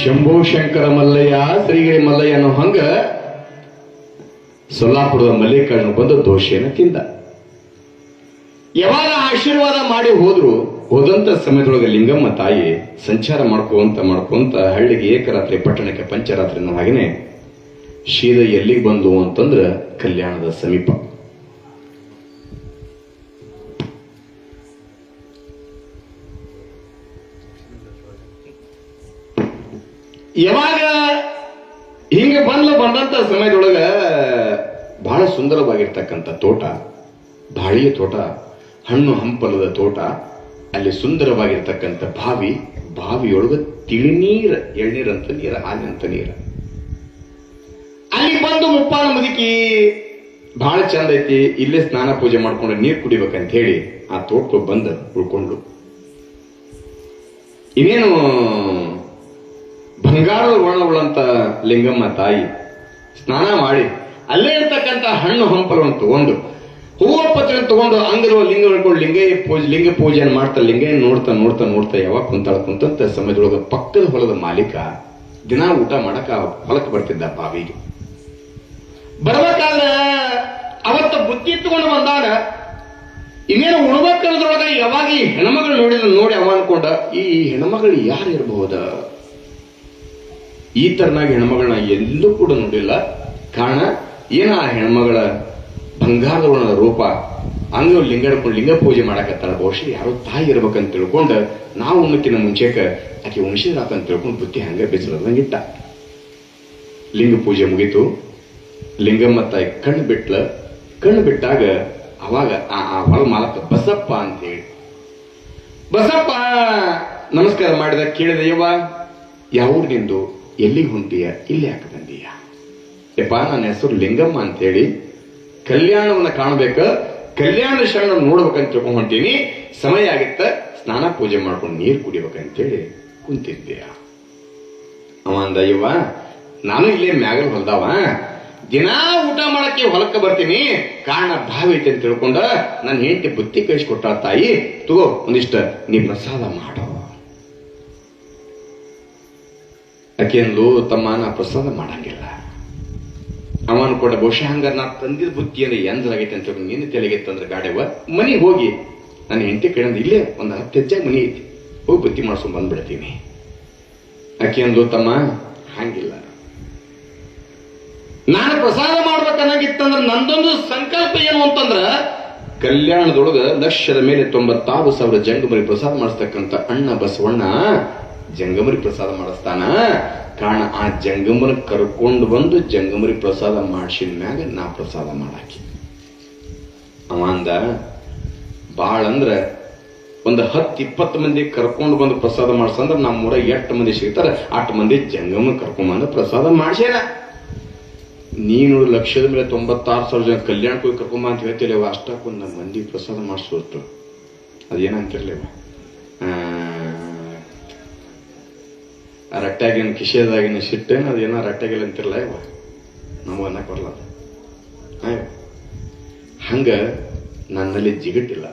Speaker 1: ಶಂಭೋ ಶಂಕರ ಮಲ್ಲಯ್ಯ ಶ್ರೀಗಿರಿ ಮಲ್ಲಯ್ಯ ಅನ್ನೋ ಹಂಗ ಸೊಲ್ಲಾಪುರದ ಮಲ್ಲಿಕಾರ್ಜುನ ಬಂದು ದೋಷೆಯನ್ನು ತಿಂದ. ಯಾವಾಗ ಆಶೀರ್ವಾದ ಮಾಡಿ ಹೋದಂತ ಸಮಯದೊಳಗೆ ಲಿಂಗಮ್ಮ ತಾಯಿ ಸಂಚಾರ ಮಾಡ್ಕೊಂತ ಹಳ್ಳಿಗೆ ಏಕರಾತ್ರಿ ಪಟ್ಟಣಕ್ಕೆ ಪಂಚರಾತ್ರಿ ಅನ್ನೋ ಹಾಗೇನೆ ಶೀದ ಎಲ್ಲಿಗೆ ಬಂದು ಅಂತಂದ್ರ ಕಲ್ಯಾಣದ ಸಮೀಪ. ಯಾವಾಗ ಹಿಂಗೆ ಬಂದಂತ ಸಮಯದೊಳಗ ಬಹಳ ಸುಂದರವಾಗಿರ್ತಕ್ಕಂಥ ತೋಟ, ಬಾಳಿಯ ತೋಟ, ಹಣ್ಣು ಹಂಪಲದ ತೋಟ, ಅಲ್ಲಿ ಸುಂದರವಾಗಿರ್ತಕ್ಕಂಥ ಬಾವಿಯೊಳಗ ತಿಳಿನೀರ, ಎಳ್ನೀರಂತ ನೀರ, ಹಾಲಿನಂತ ನೀರ. ಅಲ್ಲಿ ಬಂದು ಮುಪ್ಪಾನ ಮುದುಕಿ ಬಹಳ ಚಂದ ಐತಿ, ಇಲ್ಲೇ ಸ್ನಾನ ಪೂಜೆ ಮಾಡ್ಕೊಂಡು ನೀರು ಕುಡಿಬೇಕಂತ ಹೇಳಿ ಆ ತೋಟಕ್ಕೆ ಬಂದು ಉಳ್ಕೊಂಡು ಇನ್ನೇನು ಬಂಗಾರದ ವರ್ಣವುಳ್ಳಂತ ಲಿಂಗಮ್ಮ ತಾಯಿ ಸ್ನಾನ ಮಾಡಿ ಅಲ್ಲೇ ಇರ್ತಕ್ಕಂಥ ಹಣ್ಣು ಹಂಪಲವನ್ನು ತಗೊಂಡು ಹೂವ ಪತ್ರ ತಗೊಂಡು ಅಂಗರುವ ಲಿಂಗ ಹಿಡ್ಕೊಂಡು ಲಿಂಗ ಪೂಜೆಯನ್ನು ಮಾಡ್ತಾ ಲಿಂಗಯ್ಯ ನೋಡ್ತಾ ಯಾವಾಗ ಕುಂತಂತ ಸಮಯದೊಳಗ ಪಕ್ಕದ ಹೊಲದ ಮಾಲೀಕ ದಿನ ಊಟ ಮಾಡಕ ಹೊಲಕ್ಕೆ ಬರ್ತಿದ್ದ ಬಾವಿಗೆ. ಬರ್ಬೇಕಾದ್ರೆ ಅವತ್ತ ಬುತ್ತಿ ಇಟ್ಟುಕೊಂಡು ಬಂದಾಗ ಇನ್ನೇನು ಉಣ್ಬೇಕನ್ನೋದ್ರೊಳಗ ಯಾವಾಗ ಈ ಹೆಣ್ಮಗಳು ನೋಡಿ ಅವ ಅನ್ಕೊಂಡ, ಈ ಹೆಣ್ಮಗಳು ಯಾರು ಇರಬಹುದ? ಈ ತರನಾಗಿ ಹೆಣ್ಮಗಳನ್ನ ಎಲ್ಲೂ ಕೂಡ ನೋಡಿಲ್ಲ. ಕಾರಣ ಏನ ಆ ಹೆಣ್ಮಗಳ ಬಂಗಾರದ ರೂಪ, ಹಂಗ ಲಿಂಗ ಪೂಜೆ ಮಾಡಕತ್ತಾಳ, ಬಹುಶಃ ಯಾರೋ ತಾಯಿ ಇರ್ಬೇಕಂತ ತಿಳ್ಕೊಂಡ ನಾವು ಉಣ್ಣಕ್ಕಿನ ಮುಂಚೆಕ ಆಕೆ ಉಣಿಸಿದ್ರಾತಂತ ತಿಳ್ಕೊಂಡು ಬುತ್ತಿ ಹಂಗ ಬೆಚ್ಚಲದಂಗಿಟ್ಟ. ಲಿಂಗ ಪೂಜೆ ಮುಗೀತು. ಲಿಂಗಮ್ಮ ತಾಯಿ ಕಣ್ಣು ಬಿಟ್ಟಾಗ ಅವಾಗ ಆ ಹೊಲ ಮಾಲಕ ಬಸಪ್ಪ ಅಂತ ಹೇಳಿ ಬಸಪ್ಪ ನಮಸ್ಕಾರ ಮಾಡಿದ. ಕೇಳಿದ, ಯವ್ವ ಯಾವೂರ್ ನಿಂದು, ಎಲ್ಲಿಗೆ ಹೊಂಟೀಯ, ಇಲ್ಲಿ ಯಾಕೆ ಬಂದೀಯ? ಯಪ್ಪ ನನ್ನ ಹೆಸರು ಲಿಂಗಮ್ಮ ಅಂತ ಹೇಳಿ ಕಲ್ಯಾಣವನ್ನ ಕಾಣಬೇಕ, ಕಲ್ಯಾಣ ಶರಣ ನೋಡ್ಬೇಕಂತ ತಿಳ್ಕೊಂಡು ಹೊಂಟೀನಿ, ಸಮಯ ಆಗಿತ್ತ, ಸ್ನಾನ ಪೂಜೆ ಮಾಡ್ಕೊಂಡು ನೀರು ಕುಡಿಬೇಕಂತೇಳಿ ಕುಂತಿದ್ದೀಯ. ಅವ ಅಂದ, ಯವ್ವ ನಾನು ಇಲ್ಲೇ ಮ್ಯಾಗಲ್ ಹೊಲ್ದಾವ, ದಿನಾ ಊಟ ಮಾಡಕ್ಕೆ ಹೊಲಕ್ಕೆ ಬರ್ತೀನಿ, ಕಾರಣ ಬಾವಿ ಐತೆ ಅಂತ ತಿಳ್ಕೊಂಡ ನನ್ನ ಹೆಂಡತಿ ಬುತ್ತಿ ಕಳಿಸ್ಕೊಟ್ಟ, ತಾಯಿ ತಗೋ ಒಂದಿಷ್ಟ ನೀ ಪ್ರಸಾದ ಮಾಡೋ. ಯಾಕೆಂದು ತಮ್ಮ ನಾ ಪ್ರಸಾದ ಮಾಡಂಗಿಲ್ಲ. ಅವನ್ ಕೊಟ್ಟ, ಬಹುಶಃ ಹಂಗಾರ ನಾ ತಂದಿದ ಬುತ್ತಿಯನ್ನು ಎಂದಾಗೈತೆ ಅಂತ ಹೇಳಿ ನಿನ್ನ ತೆಲಿಗೆತ್ತಂದ್ರೆ ಗಾಡೆವ ಮನೆಗೆ ಹೋಗಿ ನನ್ನ ಹೆಂಡತಿ ಕಡೆಯಿಂದ ಇಲ್ಲೇ ಒಂದು 10 ಹೆಜ್ಜೆ ಮನಿ ಐತಿ, ಹೋಗಿ ಬುತ್ತಿ ಮಾಡ್ಸ್ಕೊಂಡ್ ಬಂದ್ಬಿಡ್ತೀನಿ. ಯಾಕೆಂದು ತಮ್ಮ ಹಂಗಿಲ್ಲ, ನಾನು ಪ್ರಸಾದ ಮಾಡ್ಬೇಕನ್ನಾಗಿತ್ತಂದ್ರೆ ನಂದೊಂದು ಸಂಕಲ್ಪ ಏನು ಅಂತಂದ್ರ ಕಲ್ಯಾಣದೊಳಗ ಲಕ್ಷದ ಮೇಲೆ 96,000 ಜಂಗಮರಿ ಪ್ರಸಾದ ಮಾಡಿಸ್ತಕ್ಕಂಥ ಅಣ್ಣ ಬಸವಣ್ಣ ಜಂಗಮರಿ ಪ್ರಸಾದ ಮಾಡಿಸ್ತಾನ. ಕಾರಣ ಆ ಜಂಗಮರ ಕರ್ಕೊಂಡು ಬಂದು ಜಂಗಮರಿ ಪ್ರಸಾದ ಮಾಡಿಸಿದ ಮ್ಯಾಗ ನಾ ಪ್ರಸಾದ ಮಾಡಾಕಿ. ಅವ ಅಂದ, ಬಾಳ ಅಂದ್ರ ಒಂದು 10-20 ಮಂದಿ ಕರ್ಕೊಂಡು ಬಂದು ಪ್ರಸಾದ ಮಾಡ್ಸಂದ್ರ ನಮ್ಮೂರ 8 ಮಂದಿ ಸಿಗ್ತಾರ, 8 ಮಂದಿ ಜಂಗಮ ಕರ್ಕೊಂಡ್ಬಂದು ಪ್ರಸಾದ ಮಾಡ್ಸ್ಯಾರ. ನೀನು ಲಕ್ಷದ ಮೇಲೆ 96,000 ಜನ ಕಲ್ಯಾಣಕ್ಕೆ ಹೋಗಿ ಕರ್ಕೊಂಬ ಅಂತ ಹೇಳ್ತಿಲ್ಲವ, ಅಷ್ಟಕ್ಕೊಂದು ಮಂದಿ ಪ್ರಸಾದ ಮಾಡಿಸೋಷ್ಟು ಅದೇನಂತಿರ್ಲಿವ, ರಟ್ಟಾಗಿನ ಕಿಶೆದಾಗಿನ ಸಿಟ್ಟೇನು ಅದೇನೋ ರಟ್ಟಾಗಿಲ್ಲ ಅಂತಿರ್ಲ ಇವ, ನಮಗ ಅನ್ನಕ್ ಬರಲ್ಲ. ಹಂಗ ನನ್ನಲ್ಲಿ ಜಿಗಟ್ಟಿಲ್ಲ.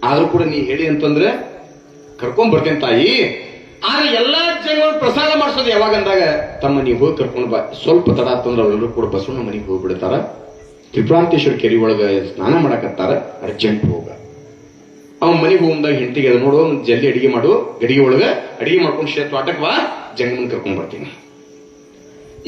Speaker 1: ಆದ್ರೂ ಕೂಡ ನೀ ಹೇಳಿ ಅಂತಂದ್ರೆ ಕರ್ಕೊಂಡ್ ಬರ್ತೇನೆ ತಾಯಿ. ಆದ್ರೆ ಎಲ್ಲಾ ಜನಗಳು ಪ್ರಸಾದ ಮಾಡಿಸೋದು ಯಾವಾಗ ಅಂದಾಗ, ತಮ್ಮ ನೀವು ಹೋಗಿ ಕರ್ಕೊಂಡು ಬಾ. ಸ್ವಲ್ಪ ತಡ ಆತಂದ್ರೆ ಅವರೆಲ್ಲರೂ ಕೂಡ ಬಸವಣ್ಣ ಮನೆಗೆ ಹೋಗ್ಬಿಡ್ತಾರ, ತ್ರಿಪುರಾಂತೇಶ್ವರ ಕೆರೆ ಒಳಗ ಸ್ನಾನ ಮಾಡಕತ್ತಾರ, ಅರ್ಜೆಂಟ್ ಹೋಗ. ಅವ್ ಮನೆಗೆ ಹೋಗ್ದಾಗ ಹೆಂಡತಿಗೆ ಅದು ನೋಡು, ಜಲ್ದಿ ಅಡಿಗೆ ಮಾಡು, ಗಡಿಗೆ ಒಳಗ ಅಡಿಗೆ ಮಾಡ್ಕೊಂಡು ಶೇತ್ ಆಟಕ್ ಬಾ, ಜಂಗಮನ್ ಕರ್ಕೊಂಡ್ ಬರ್ತೀನಿ.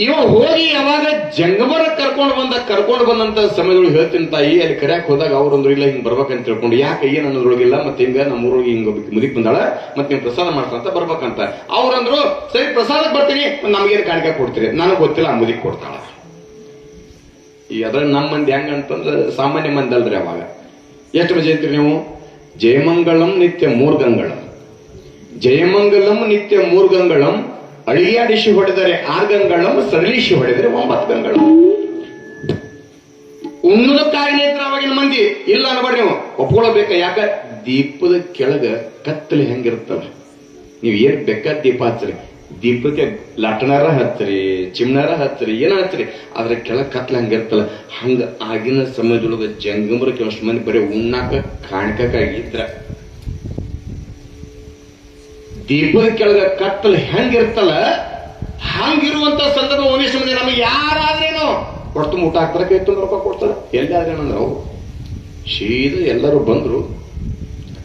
Speaker 1: ಇವ ಹೋಗಿ ಯಾವಾಗ ಜಂಗಮರ ಕರ್ಕೊಂಡು ಬಂದಂತ ಸಮಯದೊಳಗೆ ಹೇಳ್ತೀನಿ ತಾಯಿ, ಅಲ್ಲಿ ಕರ್ಯಾಕ್ ಹೋದಾಗ ಅವ್ರಂದ್ರು ಇಲ್ಲ ಹಿಂಗ್ ಬರ್ಬೇಕಂತ ತಿಳ್ಕೊಂಡು, ಯಾಕೆ ಏನ್ ಅನ್ನೋದ್ರೊಳಗಿಲ್ಲ, ಮತ್ತೆ ಹಿಂಗ ನಮ್ಮೂರಿಗೆ ಹಿಂಗ ಮುದಿಕ್ ಬಂದಾಳ, ಮತ್ತೆ ನೀವು ಪ್ರಸಾದ ಮಾಡ್ತಾರಂತ ಬರ್ಬೇಕಂತ. ಅವ್ರಂದ್ರು ಸರಿ ಪ್ರಸಾದಕ್ಕೆ ಬರ್ತೀನಿ, ನಮ್ಗೇನು ಕಾಣಿಕೆ ಕೊಡ್ತೀರಿ, ನನಗೆ ಗೊತ್ತಿಲ್ಲ, ಆ ಮುದಿಕ್ ಕೊಡ್ತಾಳ. ಈ ಅದ್ರ ನಮ್ಮ ಮಂದಿ ಹೆಂಗಂತಂದ್ರೆ ಸಾಮಾನ್ಯ ಮಂದಿ ಅಲ್ರಿ. ಅವಾಗ ಎಷ್ಟು ಮಜೆ ಅಂತೀರಿ ನೀವು? ಜಯಮಂಗಳಂ ನಿತ್ಯ ಮೂರ್ಗಂಗಳಂ, ಜಯಮಂಗಲಂ ನಿತ್ಯ ಮೂರ್ಗಂಗಳಂ, ಅಳಿಯಾಡಿಸಿ ಹೊಡೆದರೆ 6 ಗಂಗಳಂ, ಸರಳಿಸಿ ಹೊಡೆದರೆ 9 ಗಂಗಳಂ. ಉಣ್ಣುದಕ್ಕಾಗಿ ಅವಾಗಿನ ಮಂದಿ ಇಲ್ಲ ಅನ್ಬೇಡಿ, ನೀವು ಒಪ್ಕೊಳ್ಬೇಕ. ಯಾಕ? ದೀಪದ ಕೆಳಗ ಕತ್ತಲೆ ಹೆಂಗಿರ್ತಲ್ಲ, ನೀವು ಏನ್ ಬೇಕಾದ ದೀಪ ಹಚ್ಚರಿ, ದೀಪಕ್ಕೆ ಲಟನಾರ ಹಚ್ಚರಿ, ಚಿಮ್ನಾರ ಹಚ್ಚರಿ, ಏನ ಹಚ್ಚರಿ, ಅದ್ರ ಕೆಳಗ ಕತ್ಲೆ ಹಂಗಿರ್ತಲ್ಲ. ಹಂಗ ಆಗಿನ ಸಮಯದೊಳಗ ಜಂಗಮರ ಕೆಲವಷ್ಟು ಮಂದಿ ಬರೀ ಉಣ್ಣಾಕ ಕಾಣ್ಕಾಗಿದ್ರ ದೀಪದ ಕೆಳಗ ಕತ್ತಲು ಹೆಂಗಿರ್ತಲ್ಲ ಹಂಗಿರುವಂತ ಸಂದರ್ಭ ಒಂದಿಷ್ಟು ಮಂದಿ ನಮಗೆ ಯಾರಾದ್ರೇನು ಹೊರತು ಊಟ ಹಾಕ್ತಾರೆ, ಕೈ ತುಂಬ ರೊಕ್ಕ ಕೊಡ್ತಾರೆ. ಎಲ್ಲಾದ್ರೇನಂದ್ರೆ ಅವ್ರು ಸೀದಾ ಎಲ್ಲರೂ ಬಂದ್ರು,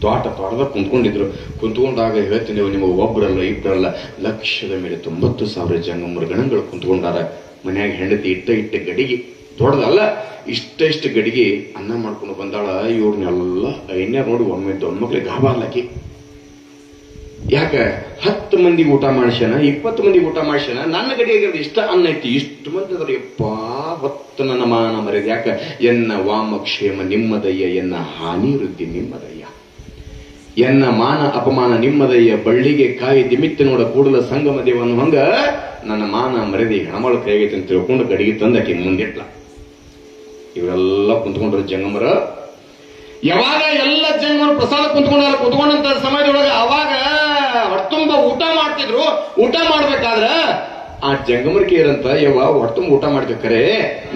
Speaker 1: ತೋಟದಾಗ ಕುಂತ್ಕೊಂಡಿದ್ರು. ಕುಂತ್ಕೊಂಡಾಗ ಹೇಳ್ತೀನಿ, ನಿಮಗೆ ಒಬ್ಬರಲ್ಲ ಇಬ್ಬರಲ್ಲ ಲಕ್ಷದ ಮೇಲೆ 90,000 ಜಂಗಮರ ಗಣಗಳು ಕುಂತ್ಕೊಂಡಾರ. ಮನ್ಯಾಗ ಹೆಂಡತಿ ಇಟ್ಟ ಗಡಿಗೆ ದೊಡ್ಡದಲ್ಲ, ಇಷ್ಟ ಗಡಿಗೆ ಅನ್ನ ಮಾಡ್ಕೊಂಡು ಬಂದಾಳ. ಇವ್ರನ್ನೆಲ್ಲ ಐನ್ಯಾರ ನೋಡಿ ಒಮ್ಮೆ ಮಕ್ಳಿಗೆ ಗಾಬಾರ್ಲಾಕಿ. ಯಾಕ 10 ಮಂದಿಗೆ ಊಟ ಮಾಡಿಸ್ಯಾನ, 20 ಮಂದಿಗೆ ಊಟ ಮಾಡಿಸ್ಯಾನ, ನನ್ನ ಗಡಿಯಾಗಿರೋದು ಇಷ್ಟ ಅನ್ನ ಐತಿ, ಇಷ್ಟು ಮಂದಿ ಅದ್ರ ಯಪ್ಪ ಹೊತ್ತು ನನ್ನ ಮಾನ ಮರ್ಯಾದೆ. ಯಾಕ ಎನ್ನ ವಾಮಕ್ಷೇಮ ನಿಮ್ಮದಯ್ಯ, ಎನ್ನ ಹಾನಿ ವೃದ್ಧಿ ನಿಮ್ಮದಯ್ಯ, ಎನ್ನ ಮಾನ ಅಪಮಾನ ನಿಮ್ಮದಯ್ಯ, ಬಳ್ಳಿಗೆ ಕಾಯಿ ದಿಮಿತ್ತು ನೋಡ ಕೂಡಲ ಸಂಗಮ ದೇವನು ಹಂಗ ನನ್ನ ಮಾನ ಮರ್ಯಾದೆ ಹೆಣಮಾಳು ಕೈಗೈತೆ ಅಂತ ತಿಳ್ಕೊಂಡು ಗಡಿಗೆ ತಂದಾಕಿ ಮುಂದಿಟ್ಲ. ಇವರೆಲ್ಲ ಕುಂತ್ಕೊಂಡ್ರ ಜಂಗಮರ. ಯಾವಾಗ ಎಲ್ಲ ಜಂಗಮರು ಪ್ರಸಾದ ಕುಂತ್ಕೊಂಡಂತ ಸಮಯದೊಳಗೆ ಅವಾಗ ಹೊಟ್ಟುಂಬ ಊಟ ಮಾಡ್ತಿದ್ರು. ಊಟ ಮಾಡ್ಬೇಕಾದ್ರ ಆ ಜಂಗಮರಿಗೆ ಇರಂತ ಹೊಟ್ಟುಂಬ ಊಟ ಮಾಡ್ಬೇಕಾರೆ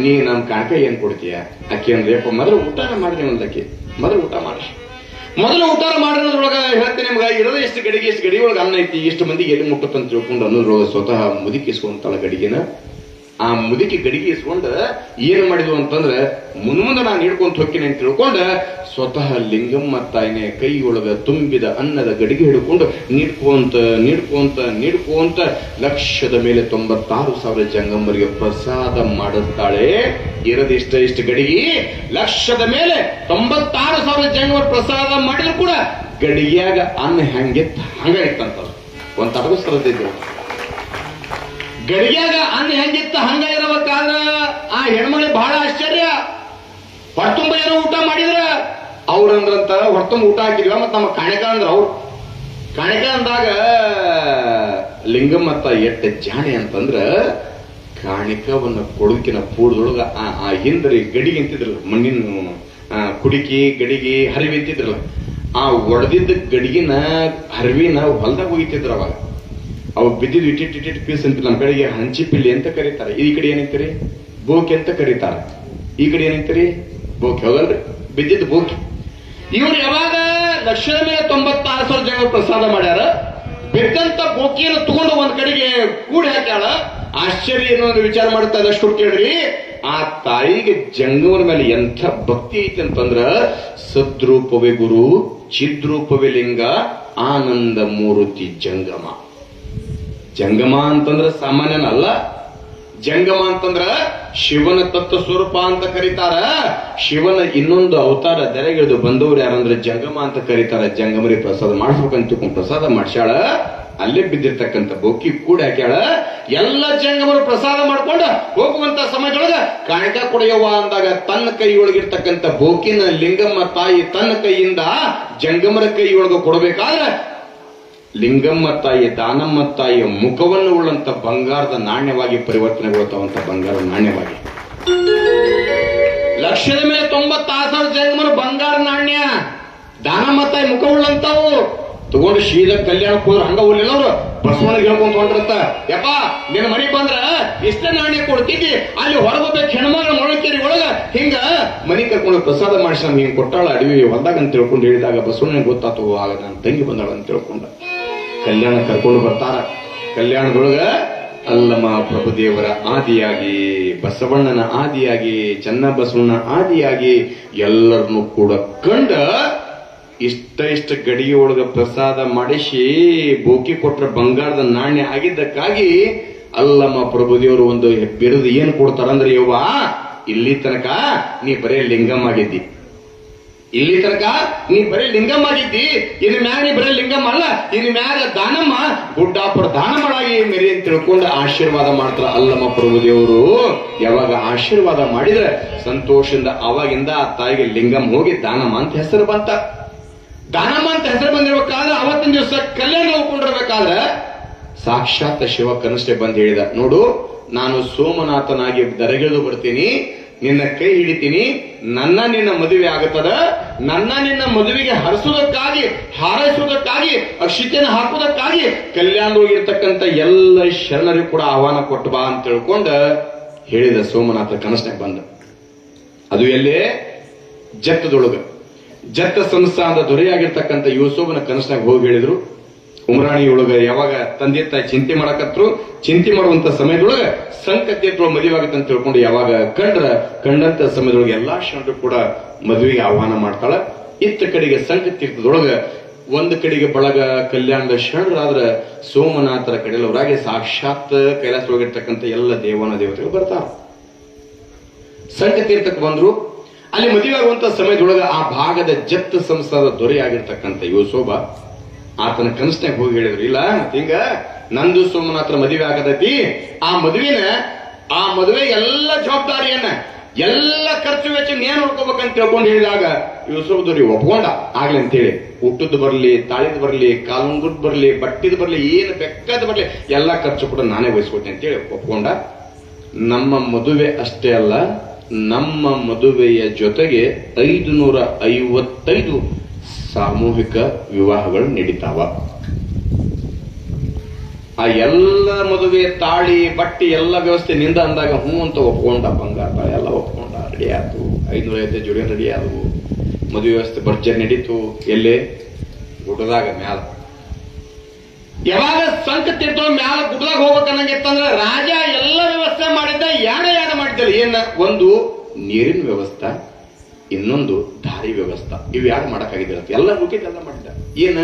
Speaker 1: ನೀ ನಮ್ ಕಾಕ ಏನ್ ಕೊಡ್ತೀಯ ಅಕ್ಕಿ ಅಂದ್ರಪ್ಪ, ಮೊದಲು ಊಟನ ಮಾಡಿದೆ ಒಂದಕ್ಕೆ, ಮೊದಲು ಊಟ ಮಾಡಿ, ಮೊದಲು ಊಟ ಮಾಡಿರೋದ್ರೊಳಗ ಹೇಳ್ತೇನೆ ನಿಮ್ಗ, ಇರೋದು ಎಷ್ಟು ಗಡಿ ಒಳಗೆ ಅನ್ನ ಐತಿ, ಎಷ್ಟು ಮಂದಿಗೆ ಎಲ್ಲಿ ಮುಟ್ಟತ್ತಂತ ತಿಳ್ಕೊಂಡು ಅನ್ನೋದ್ರೊಳಗೆ ಸ್ವತಃ ಮುದುಕಿಸ್ಕೊಂತಾಳ ಗಡಿಗೆನ. ಆ ಮುದುಕಿ ಗಡಿಗೆ ಇಸ್ಕೊಂಡ ಏನ್ ಮಾಡಿದ್ವು ಅಂತಂದ್ರೆ, ಮುಂದೆ ನಾನು ಹಿಡ್ಕೊಂತ ಹೋಗ್ತೀನಿ ಅಂತ ತಿಳ್ಕೊಂಡ ಸ್ವತಃ ಲಿಂಗಮ್ಮ ತಾಯಿನೇ ಕೈ ಒಳಗ ತುಂಬಿದ ಅನ್ನದ ಗಡಿಗೆ ಹಿಡ್ಕೊಂಡು ನೀಡ್ಕೊಂತ ಲಕ್ಷದ ಮೇಲೆ 96,000 ಜಂಗಮರಿಗೆ ಪ್ರಸಾದ ಮಾಡುತ್ತಾಳೆ. ಇಷ್ಟ ಗಡಿಗೆ ಲಕ್ಷದ ಮೇಲೆ 96,000 ಜಂಗಮರ ಪ್ರಸಾದ ಮಾಡಿದ್ರು ಕೂಡ ಗಡಿಗ್ಯಾಗ ಅನ್ನ ಹೆಂಗಿತ್ತು ಹಂಗ ಇತ್ತಂತ ಒಂದ್ ತಟಕ ಸರದಿದ್ರು. ಗಡಿಗ್ಯಾಗ ಅನ್ನ ಹೆಂಗಿತ್ತ ಹಂಗ ಇರಬೇಕಾದ್ರ ಆ ಹೆಣ್ಮಳಿ ಬಹಳ ಆಶ್ಚರ್ಯ. ಹೊರತುಂಬ ಏನೋ ಊಟ ಮಾಡಿದ್ರ ಅವ್ರಂದ್ರಂತ ಹೊರತುಂಬ ಊಟ ಹಾಕಿದ್ವ. ಮತ್ ನಮ್ಮ ಕಾಣಿಕ ಅಂದ್ರ ಅವ್ರು ಕಾಣಿಕ ಅಂದಾಗ ಲಿಂಗಮ್ಮತ್ತ ಎಟ್ಟ ಜಾಣೆ ಅಂತಂದ್ರ, ಕಾಣಿಕವನ್ನ ಕೊಡೋದಕ್ಕಿನ ಪೂರ್ದೊಳಗ ಆ ಹಿಂದರಿ ಗಡಿಗೆ ಅಂತಿದ್ರಲ್ಲ, ಮಣ್ಣಿನ ಕುಡಿಕಿ ಗಡಿಗೆ ಹರಿವಿ ಅಂತಿದ್ರಲ್ಲ, ಆ ಒಡೆದಿದ್ದ ಗಡಿಗಿನ ಹರಿವಿನ ಹೊಲದಾಗ ಹೋಗಿತ್ತಿದ್ರ. ಅವಾಗ ಅವು ಬಿದ್ದಿದ್ದು ಇಟ್ಟಿಟ್ಟು ಪೀಸ್ ಅಂತ. ನಮ್ಮ ಕಡೆಗೆ ಹಂಚಿಪಿಲ್ಲಿ ಅಂತ ಕರೀತಾರೆ, ಈ ಕಡೆ ಏನಂತೀರಿ ಬೋಕಿ ಅಂತ ಕರೀತಾರೆ, ಈ ಕಡೆ ಏನಂತೀರಿ ಬೋಕಿ. ಹೌದಲ್ರಿ, ಬಿದ್ದಿದ್ದು ಬೋಕಿ. ಇವ್ರು ಯಾವಾಗ ಲಕ್ಷದ ಮೇಲೆ 96,000 ಜನ ಪ್ರಸಾದ ಮಾಡ್ಯಾರ. ಬಿದ್ದಂತ ಬೋಕಿಯನ್ನು ತಗೊಂಡು ಒಂದ್ ಕಡೆಗೆ ಕೂಡಿ ಹಾಕ್ಯಾಳ. ಆಶ್ಚರ್ಯ ಏನೋ ಒಂದು ವಿಚಾರ ಮಾಡ್ತಾ ಇದ್ದಷ್ಟು ಕೇಳ್ರಿ, ಆ ತಾಯಿಗೆ ಜಂಗಮರ ಮೇಲೆ ಎಂಥ ಭಕ್ತಿ ಐತಿ ಅಂತಂದ್ರ, ಸದ್ರೂಪವೇ ಗುರು, ಚಿದ್ರೂಪವೇ ಲಿಂಗ, ಆನಂದ ಮೂರ್ತಿ ಜಂಗಮ. ಜಂಗಮ ಅಂತಂದ್ರ ಸಾಮಾನ್ಯನಲ್ಲ. ಜಂಗಮ ಅಂತಂದ್ರ ಶಿವನ ತತ್ವ ಸ್ವರೂಪ ಅಂತ ಕರೀತಾರ. ಶಿವನ ಇನ್ನೊಂದು ಅವತಾರ ದೆರೆಗಿಳಿದು ಬಂದವರು ಯಾರಂದ್ರೆ ಜಂಗಮ ಅಂತ ಕರೀತಾರ. ಜಂಗಮರಿ ಪ್ರಸಾದ ಮಾಡಿಸ್ಬೇಕಂತ ತಿಳ್ಕೊಂಡು ಪ್ರಸಾದ ಮಾಡ್ಸ್ಯಾಳ. ಅಲ್ಲೇ ಬಿದ್ದಿರ್ತಕ್ಕಂಥ ಬೋಕಿ ಕೂಡ ಹಾಕ್ಯಾಳ. ಎಲ್ಲ ಜಂಗಮರು ಪ್ರಸಾದ ಮಾಡ್ಕೊಂಡ ಹೋಗುವಂತ ಸಮಯದೊಳಗ ಕಾಣಿಕ ಕೊಡೆಯವ್ವ ಅಂದಾಗ ತನ್ನ ಕೈ ಒಳಗಿರ್ತಕ್ಕಂಥ ಬೋಕಿನ ಲಿಂಗಮ್ಮ ತಾಯಿ ತನ್ನ ಕೈಯಿಂದ ಜಂಗಮರ ಕೈ ಒಳಗ ಕೊಡಬೇಕಾದ್ರೆ ಲಿಂಗಮ್ಮ ತಾಯಿ ದಾನಮ್ಮ ತಾಯಿಯ ಮುಖವನ್ನು ಉಳ್ಳಂತ ಬಂಗಾರದ ನಾಣ್ಯವಾಗಿ ಪರಿವರ್ತನೆಗೊಳ್ತಾವಂತ ಬಂಗಾರದ ನಾಣ್ಯವಾಗಿ. ಲಕ್ಷದ ಮೇಲೆ 96,000 ಜಂಗಮರು ಬಂಗಾರ ನಾಣ್ಯ, ದಾನಮ್ಮ ತಾಯಿ ಮುಖ ಉಳ್ಳಂತಾವು ತಗೊಂಡು ಶೀದಾ ಕಲ್ಯಾಣಕ್ಕೆ ಹೋದ್ರು. ಹಂಗ ಹೋಗ್ಲಿಲ್ಲ ಅವ್ರು ಬಸವನಿಗೆ ಹೇಳ್ಕೊಂತ ಹೊಂಟ್ರಂತ, ಯಪ್ಪ ನಿನ್ನ ಮನೆಗೆ ಬಂದ್ರ ಇಷ್ಟ ನಾಣ್ಯ ಕೊಡ್ತಿದ್ದಿ, ಅಲ್ಲಿ ಹೊರಗೋಗ್ಬೇಕು ಹೆಣ್ಮಗಳ ಮೊಳಕೇರಿ ಒಳಗ ಹಿಂಗ ಮನಿ ಕರ್ಕೊಂಡು ಪ್ರಸಾದ ಮಾಡಿಸಿ ನಮ್ಗೆ ಹಿಂಗ್ ಕೊಟ್ಟಾಳ ಅಡವಿ ಹೊಲ್ದಾಗ ಅಂತ ತಿಳ್ಕೊಂಡು ಹೇಳಿದಾಗ ಬಸವನಿಗೆ ಗೊತ್ತಾತು, ಆಗ ನನ್ನ ತಂಗಿ ಬಂದಾಳ ಅಂತ ತಿಳ್ಕೊಂಡ ಕಲ್ಯಾಣ ಕರ್ಕೊಂಡು ಬರ್ತಾರ. ಕಲ್ಯಾಣದೊಳಗ ಅಲ್ಲಮ ಪ್ರಭುದೇವರ ಆದಿಯಾಗಿ, ಬಸವಣ್ಣನ ಆದಿಯಾಗಿ, ಚನ್ನಬಸವಣ್ಣನ ಆದಿಯಾಗಿ ಎಲ್ಲರನ್ನು ಕೂಡ ಕಂಡ ಇಷ್ಟ ಗಡಿಗೆ ಒಳಗ ಪ್ರಸಾದ ಮಾಡಿಸಿ ಬೋಕಿ ಕೊಟ್ರ ಬಂಗಾರದ ನಾಣ್ಯ ಆಗಿದ್ದಕ್ಕಾಗಿ ಅಲ್ಲಮ ಪ್ರಭುದೇವರು ಒಂದು ಬಿರುದು ಏನ್ ಕೊಡ್ತಾರಂದ್ರೆ, ಯವ್ವ ಇಲ್ಲಿ ತನಕ ನೀ ಬರೇ ಲಿಂಗಮ್ಮ ಆಗಿದ್ದಿ, ಇಲ್ಲಿ ತನಕ ನೀ ಬರೀ ಲಿಂಗಮ್ಮ ಆಗಿದ್ದಿ, ಇನ್ನು ಮ್ಯಾಗ ನೀ ಬರೀ ಲಿಂಗಮ್ಮ ಅಲ್ಲ, ಇನ್ನು ಮ್ಯಾಗ ದಾನಮ್ಮ ಗುಡ್ಡಾಪುರ ದಾನಮಳಾಗಿ ಮೇರಿ ಅಂತ ತಿಳ್ಕೊಂಡು ಆಶೀರ್ವಾದ ಮಾಡ್ತಾರ ಅಲ್ಲಮ್ಮ ಪ್ರಭುದೇವರು. ಯಾವಾಗ ಆಶೀರ್ವಾದ ಮಾಡಿದ್ರೆ ಸಂತೋಷದಿಂದ ಅವಾಗಿಂದ ಆ ತಾಯಿಗೆ ಲಿಂಗಮ್ಮ ಹೋಗಿ ದಾನಮ್ಮ ಅಂತ ಹೆಸರು ಬಂತ. ದಾನಮ್ಮ ಅಂತ ಹೆಸರು ಬಂದಿರ್ಬೇಕಾದ್ರೆ ಅವತ್ತಿನ ದಿವಸ ಕಲ್ಯಾಣ ಹೋಗ್ಕೊಂಡಿರ್ಬೇಕಾದ್ರೆ ಸಾಕ್ಷಾತ್ ಶಿವ ಕನಸೆ ಬಂದು ಹೇಳಿದ, ನೋಡು ನಾನು ಸೋಮನಾಥನಾಗಿ ದರೆಗಿಳಿದು ಬರ್ತೀನಿ, ನಿನ್ನ ಕೈ ಹಿಡಿತೀನಿ, ನಿನ್ನ ಮದುವೆ ಆಗುತ್ತದ, ನಿನ್ನ ಮದುವೆಗೆ ಹರಿಸುವುದಕ್ಕಾಗಿ ಹಾರೈಸುವುದಕ್ಕಾಗಿ ಅಕ್ಷತೆಯನ್ನು ಹಾಕುವುದಕ್ಕಾಗಿ ಕಲ್ಯಾಣದೊಳಗಿರ್ತಕ್ಕಂಥ ಎಲ್ಲ ಶರಣರಿಗೂ ಕೂಡ ಆಹ್ವಾನ ಕೊಟ್ಟು ಬಾ ಅಂತ ತಿಳ್ಕೊಂಡ ಹೇಳಿದ ಸೋಮನಾಥ ಕನಸನಾಗ ಬಂದ. ಅದು ಎಲ್ಲೇ ಜತ್ತದೊಳಗ ಜತ್ತ ಸಂಸ್ಥಾನದ ದೊರೆಯಾಗಿರ್ತಕ್ಕಂಥ ಯೂಸೋಬನ ಕನಸನಾಗ ಹೋಗಿ ಹೇಳಿದ್ರು, ಉಮರಾಣಿಯೊಳಗ ಯಾವಾಗ ತಂದೆ ತಾಯಿ ಚಿಂತೆ ಮಾಡಕತ್ರು, ಚಿಂತೆ ಮಾಡುವಂತ ಸಮಯದೊಳಗ ಸಂಕತ್ಯತ್ವ ಮದುವೆ ಆಗತ್ತೆ ಅಂತ ತಿಳ್ಕೊಂಡು ಯಾವಾಗ ಕಂಡಂತ ಸಮಯದೊಳಗೆ ಎಲ್ಲಾ ಶರಣರು ಕೂಡ ಮದುವೆಗೆ ಆಹ್ವಾನ ಮಾಡ್ತಾಳ. ಇತ್ತ ಕಡೆಗೆ ಸಂಕತೀರ್ಥದೊಳಗ ಒಂದು ಕಡೆಗೆ ಬಳಗ ಕಲ್ಯಾಣದ ಶರಣರಾದ್ರ ಸೋಮನಾಥರ ಕಡೆಯಲ್ಲವರಾಗಿ ಸಾಕ್ಷಾತ್ ಕೈಲಾಸದೊಳಗಿರ್ತಕ್ಕಂಥ ಎಲ್ಲ ದೇವನ ದೇವತೆಗಳು ಬರ್ತಾರ. ಸಂಕತೀರ್ಥಕ್ಕೆ ಬಂದ್ರು. ಅಲ್ಲಿ ಮದುವೆ ಆಗುವಂತ ಸಮಯದೊಳಗ ಆ ಭಾಗದ ಜತ್ ಸಂಸ್ಥಾನದ ದೊರೆಯಾಗಿರ್ತಕ್ಕಂಥ ಯೋಸೋಬ ಆತನ ಕನಸನಾಗ ಹೋಗಿ ಹೇಳಿದ್ರು, ಇಲ್ಲ ಹಿಂಗ ನಂದು ಸೋಮನಾಥರ ಮದುವೆ ಆಗತೈತಿ, ಆ ಮದುವೆ ಎಲ್ಲ ಜವಾಬ್ದಾರಿಯನ್ನ ಎಲ್ಲ ಖರ್ಚು ವೆಚ್ಚ ನೇನು ನೋಡ್ಕೋಬೇಕಂತ ತಿಳ್ಕೊಂಡು ಹೇಳಿದಾಗ ಯೋಸೋಬದವ್ರಿಗೆ ಒಪ್ಕೊಂಡ. ಆಗ್ಲಿ ಅಂತೇಳಿ ಊಟದ್ದು ಬರ್ಲಿ, ತಾಳಿದ್ ಬರ್ಲಿ, ಕಾಲುಂಗುದ್ ಬರ್ಲಿ, ಬಟ್ಟಿದ್ ಬರ್ಲಿ, ಏನು ಬೆಕ್ಕದ ಬರ್ಲಿ ಎಲ್ಲ ಖರ್ಚು ಕೂಡ ನಾನೇ ವಹಿಸ್ಕೊಡ್ತೀನಿ ಅಂತೇಳಿ ಒಪ್ಕೊಂಡ. ನಮ್ಮ ಮದುವೆ ಅಷ್ಟೇ ಅಲ್ಲ, ನಮ್ಮ ಮದುವೆಯ ಜೊತೆಗೆ 555 ಸಾಮೂಹಿಕ ವಿವಾಹಗಳು ನಡೀತಾವ. ಆ ಎಲ್ಲ ಮದುವೆ ತಾಳಿ ಬಟ್ಟಿ ಎಲ್ಲ ವ್ಯವಸ್ಥೆ ನಿಂದ ಅಂದಾಗ ಹ್ಞೂ ಅಂತ ಒಪ್ಕೊಂಡ. ಬಂಗಾರ ಎಲ್ಲ ಒಪ್ಕೊಂಡ, ರೆಡಿ ಆಯ್ತು. 550 ಜೋಡಿ ರೆಡಿ ಆದವು. ಮದುವೆ ವ್ಯವಸ್ಥೆ ಭರ್ಜರಿ ನಡೀತು. ಎಲ್ಲೇ ಗುಡ್ಡದಾಗ ಮ್ಯಾಲ. ಯಾವಾಗ ಸಂಕತೀರ್ಥ ಮ್ಯಾಲ ಗುಡ್ಡದಾಗ ಹೋಗ್ಬೇಕನ್ನಂಗಿತ್ತಂದ್ರೆ ರಾಜ ಎಲ್ಲ ವ್ಯವಸ್ಥೆ ಮಾಡಿದ್ದ. ಯಾಡ ಮಾಡಿದ್ದ. ಏನ ಒಂದು ನೀರಿನ ವ್ಯವಸ್ಥೆ, ಇನ್ನೊಂದು ದಾರಿ ವ್ಯವಸ್ಥೆ. ಇವು ಯಾರು ಮಾಡಕ್ಕಾಗಿದ್ದ ಎಲ್ಲ ಹುಡುಕಿದ್ದೆಲ್ಲ ಮಾಡಿದ್ದ. ಏನ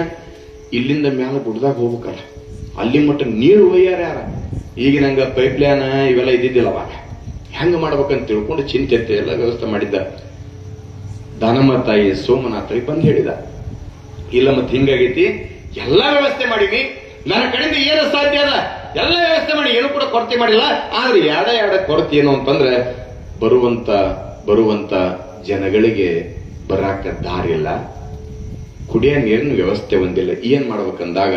Speaker 1: ಇಲ್ಲಿಂದ ಮ್ಯಾಲ ಗುಡ್ಡದಾಗ ಹೋಗ್ಬೇಕಲ್ಲ, ಅಲ್ಲಿ ಮಟ್ಟ ನೀರು ಒಯ್ಯಾರ ಯಾರ. ಈಗ ನಂಗ ಪೈಪ್ ಲೈನ್ ಇವೆಲ್ಲ ಇದ್ದಿದ್ದಿಲ್ಲ. ಅವಾಗ ಹೆಂಗ ಮಾಡ್ಬೇಕಂತ ತಿಳ್ಕೊಂಡು ಚಿಂತೆ ಎಲ್ಲ ವ್ಯವಸ್ಥೆ ಮಾಡಿದ್ದ. ದಾನಮ್ಮ ತಾಯಿ ಸೋಮನಾಥರಿಗೆ ಬಂದು ಹೇಳಿದ, ಇಲ್ಲ ಮತ್ತೆ ಹಿಂಗಾಗೈತಿ, ಎಲ್ಲಾ ವ್ಯವಸ್ಥೆ ಮಾಡೀನಿ, ನನ್ನ ಕಡೆಯಿಂದ ಏನು ಸಾಧ್ಯ ಅದ ಎಲ್ಲ ವ್ಯವಸ್ಥೆ ಮಾಡಿ, ಏನು ಕೂಡ ಕೊರತೆ ಮಾಡಿಲ್ಲ. ಆದ್ರೆ ಯಾಡ ಕೊರತೆ ಏನು ಅಂತಂದ್ರೆ ಬರುವಂತ ಜನಗಳಿಗೆ ಬರಾಕ ದಾರಿ ಇಲ್ಲ, ಕುಡಿಯ ನೀರಿನ ವ್ಯವಸ್ಥೆ ಒಂದಿಲ್ಲ. ಏನ್ ಮಾಡ್ಬೇಕಂದಾಗ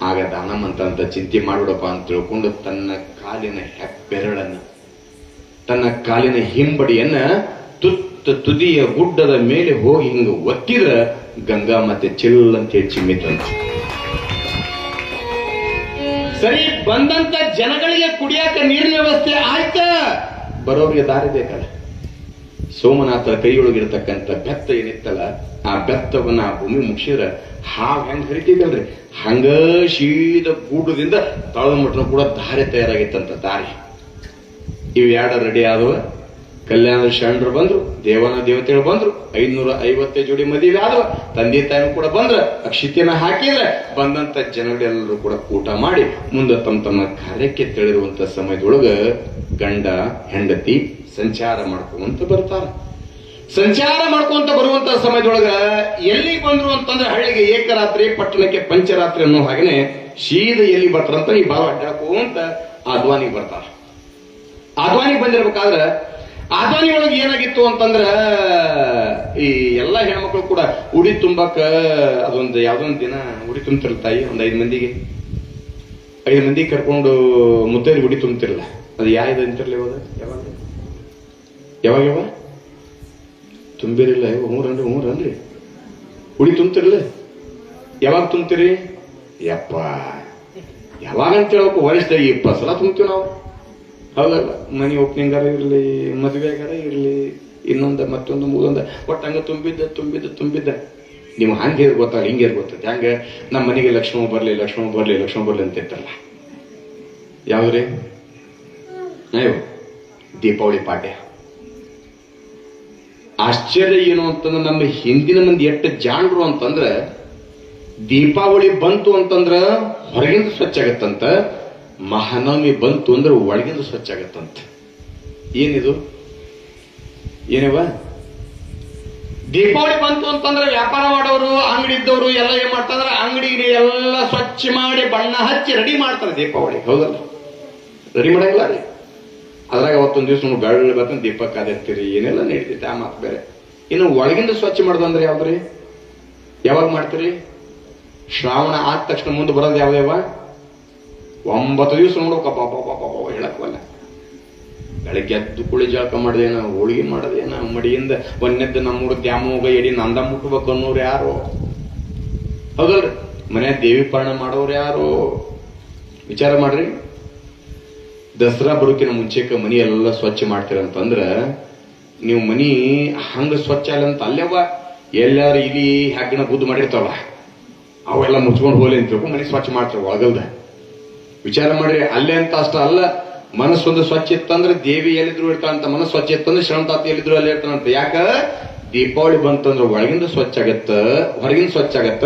Speaker 1: ಆಗ ದಾನಮಂತ ಚಿಂತೆ ಮಾಡ್ಬಿಡಪ್ಪ ಅಂತ ತಿಳ್ಕೊಂಡು ತನ್ನ ಕಾಲಿನ ಹಿಂಬಡಿಯನ್ನ ತುದಿಯ ಗುಡ್ಡದ ಮೇಲೆ ಹೋಗಿ ಹಿಂಗ ಒತ್ತಿದ್ರ ಗಂಗಾ ಮತ್ತೆ ಚಿಲ್ ಅಂತ ಹೇಳಿ ಚಿಮ್ಮಿತಂತ. ಸರಿ, ಬಂದಂತ ಜನಗಳಿಗೆ ಕುಡಿಯಾಕ ನೀರಿನ ವ್ಯವಸ್ಥೆ ಆಯ್ತ, ಬರೋರಿಗೆ ದಾರಿ ಬೇಕಲ್ಲ. ಸೋಮನಾಥರ ಕೈಯೊಳಗಿರ್ತಕ್ಕಂಥ ಬೆತ್ತ ಏನಿತ್ತಲ್ಲ, ಆ ಬೆತ್ತವನ್ನ ಆ ಭೂಮಿ ಮುಗಿಸಿದ್ರ ಹಾವ್ ಹೆಂಗ್ ಹರಿತಿದ್ದಲ್ರಿ, ಹಂಗ ಶೀದ ಗೂಡದಿಂದ ತಳದ ಮಟ್ಟನ ಕೂಡ ದಾರಿ ತಯಾರಾಗಿತ್ತಂತ. ದಾರಿ ಇವು ಯಾಡ ರೆಡಿ ಆದವ. ಕಲ್ಯಾಣದ ಶರಣರು ಬಂದ್ರು, ದೇವನ ದೇವತೆಗಳು ಬಂದ್ರು, 550 ಜೋಡಿ ಮದುವೆ ಆದವ. ತಂದೆ ತಾಯಿನೂ ಕೂಡ ಬಂದ್ರ, ಅಕ್ಷಿತೆಯನ್ನ ಹಾಕಿದ್ರೆ ಬಂದಂತ ಜನಗಳೆಲ್ಲರೂ ಕೂಡ ಊಟ ಮಾಡಿ ಮುಂದೆ ತಮ್ಮ ಕಾರ್ಯಕ್ಕೆ ತಿಳಿರುವಂತ ಸಮಯದೊಳಗ ಗಂಡ ಹೆಂಡತಿ ಸಂಚಾರ ಮಾಡ್ಕೊಂತ ಬರ್ತಾರ. ಸಂಚಾರ ಮಾಡ್ಕೊಂತ ಬರುವಂತ ಸಮಯದೊಳಗ ಎಲ್ಲಿಗೆ ಬಂದ್ರು ಅಂತಂದ್ರೆ ಹಳ್ಳಿಗೆ ಏಕರಾತ್ರಿ, ಪಟ್ಟಣಕ್ಕೆ ಪಂಚರಾತ್ರಿ ಅನ್ನೋ ಹಾಗೇನೆ ಶೀದ ಎಲ್ಲಿ ಬರ್ತಾರಂತ ಈ ಬಾವ ಅಡ್ಡಾಕೋಂತ ಆದ್ವಾನಿಗೆ ಬರ್ತಾರ. ಆದ್ವಾನಿಗೆ ಬಂದಿರ್ಬೇಕಾದ್ರೆ ಆದ್ವಾನಿ ಒಳಗೆ ಏನಾಗಿತ್ತು ಅಂತಂದ್ರ ಈ ಎಲ್ಲಾ ಹೆಣ್ಮಕ್ಳು ಕೂಡ ಉಡಿ ತುಂಬಾಕ ಅದೊಂದು ಯಾವ್ದೊಂದ್ ದಿನ ಉಡಿ ತುಂಬ್ತಿರ್ತಾಯಿ. ಒಂದ್ 5 ಮಂದಿಗೆ ಕರ್ಕೊಂಡು ಮುತ್ತೈದು ಉಡಿ ತುಂಬ್ತಿರಲ್ಲ. ಅದು ಯಾವ್ದು ಅಂತಿರ್ಲಿ ಯಾವಾಗ ತುಂಬಿರಿಲ್ಲ. ಹ್ಞೂರನ್ರಿ ಉಡಿ ತುಂಬ್ತಿರ್ಲ. ಯಾವಾಗ ತುಂಬ್ತೀರಿ? ಯಪ್ಪ ಯಾವಾಗ ಅಂತ ಹೇಳ್ಬೇಕು, ವರ್ಷದಾಗ 20 ಸಲ ತುಂಬ್ತೀವಿ ನಾವು. ಹೌದಲ್ಲ, ಮನಿ ಓಪನಿಂಗಾರ ಇರ್ಲಿ, ಮದುವೆಗಾರ ಇರ್ಲಿ, ಇನ್ನೊಂದ ಮತ್ತೊಂದು ಮೂದೊಂದ ಒಟ್ಟು ಹಂಗ ತುಂಬಿದ್ದ. ನೀವು ಹಂಗೆ ಗೊತ್ತಾಗ ಹಿಂಗೆ ಗೊತ್ತೈತಿ. ಹಂಗ ನಮ್ಮ ಮನೆಗೆ ಲಕ್ಷ್ಮಣ ಬರ್ಲಿ ಅಂತ ಇತ್ತಲ್ಲ. ಯಾವ್ದ್ರಿ? ಅಯ್ಯೋ, ದೀಪಾವಳಿ ಪಾಡ್ಯ. ಆಶ್ಚರ್ಯ ಏನು ಅಂತಂದ್ರೆ ನಮ್ಮ ಹಿಂದಿನ ಮಂದಿ ಎಷ್ಟು ಜಾಣರು ಅಂತಂದ್ರೆ ದೀಪಾವಳಿ ಬಂತು ಅಂತಂದ್ರ ಹೊರಗಿಂದ ಸ್ವಚ್ಛ ಆಗತ್ತಂತ, ಮಹಾನವಮಿ ಬಂತು ಅಂದ್ರೆ ಒಳಗಿಂದ ಸ್ವಚ್ಛ ಆಗತ್ತಂತ. ಏನಿದು? ಏನವ? ದೀಪಾವಳಿ ಬಂತು ಅಂತಂದ್ರೆ ವ್ಯಾಪಾರ ಮಾಡೋರು, ಅಂಗಡಿ ಇದ್ದವರು ಎಲ್ಲ ಏನ್ ಮಾಡ್ತಾರೆ, ಅಂಗಡಿಗೆ ಎಲ್ಲ ಸ್ವಚ್ಛ ಮಾಡಿ ಬಣ್ಣ ಹಚ್ಚಿ ರೆಡಿ ಮಾಡ್ತಾರೆ ದೀಪಾವಳಿ. ಹೌದಲ್ಲ? ರೆಡಿ ಮಾಡಂಗಿಲ್ಲ ರೀ. ಅದ್ರಾಗ ಅವತ್ತೊಂದು ದಿವಸ ನಾವು ಬೆಳ್ಳಿ ಬರ್ತಂದು ದೀಪಕ್ಕೆ ಅದಿರ್ತೀರಿ, ಏನೆಲ್ಲ ನಡೀತೈತೆ. ಆ ಮಾತು ಬೇರೆ. ಇನ್ನು ಒಳಗಿಂದ ಸ್ವಚ್ಛ ಮಾಡೋದು ಅಂದ್ರೆ ಯಾವ್ದ್ರಿ? ಯಾವಾಗ ಮಾಡ್ತೀರಿ? ಶ್ರಾವಣ ಆದ ತಕ್ಷಣ ಮುಂದೆ ಬರೋದು ಯಾವ್ಯಾವ? 9 ದಿವಸ ನೋಡ್ಬೇಕಪ್ಪ ಹೇಳಕ್ವಲ್ಲ. ಬೆಳಗ್ಗೆ ಎದ್ದು ಕುಳಿ ಜಳಕ ಮಾಡದೇನ, ಹೋಳಿಗೆ ಮಾಡೋದೇನ, ಮಡಿಯಿಂದ ಒಂದೆದ್ದು ನಮ್ಮೂರು ದ್ಯಾಮೋಗ ಎಡಿ ನಂದ ಮುಟ್ಬೇಕು ಅನ್ನೋರು ಯಾರು? ಹೌದಲ್ರಿ? ಮನೆ ದೇವಿ ಪಾಲನೆ ಮಾಡೋರು ಯಾರು? ವಿಚಾರ ಮಾಡ್ರಿ. ದಸರಾ ಬರೋಕಿನ ಮುಂಚೆಕ ಮನಿ ಎಲ್ಲ ಸ್ವಚ್ಛ ಮಾಡ್ತೀರಂತಂದ್ರ ನೀವು ಮನಿ ಹಂಗ ಸ್ವಚ್ಛ ಅಲ್ಲ ಅಂತ ಅಲ್ಲೇವ ಎಲ್ಲಾರು ಇಲಿ ಹೆಗ್ಗಣ ಬುದ್ದು ಮಾಡಿರ್ತಾವಲ್ಲ, ಅವೆಲ್ಲ ಮುಚ್ಕೊಂಡು ಹೋಲಿ ಅಂತ ತಿಳ್ಕೊಂಡು ಮನೆ ಸ್ವಚ್ಛ ಮಾಡ್ತಾರೆ ಒಳಗಲ್ದ. ವಿಚಾರ ಮಾಡ್ರಿ, ಅಲ್ಲೇ ಅಂತ ಅಷ್ಟ ಅಲ್ಲ, ಮನಸ್ಸೊಂದು ಸ್ವಚ್ಛ ಇತ್ತಂದ್ರೆ ದೇವಿ ಎಲ್ಲಿದ್ರು ಇರ್ತಾನಂತ, ಮನಸ್ಸು ಸ್ವಚ್ಛ ಇತ್ತಂದ್ರೆ ಶ್ರಮತಾತ ಎಲ್ಲಿದ್ರು ಅಲ್ಲಿ ಇರ್ತಾನಂತ. ಯಾಕ? ದೀಪಾವಳಿ ಬಂತಂದ್ರೆ ಒಳಗಿಂದ ಸ್ವಚ್ಛ ಆಗತ್ತ, ಹೊರಗಿಂದ ಸ್ವಚ್ಛ ಆಗತ್ತ.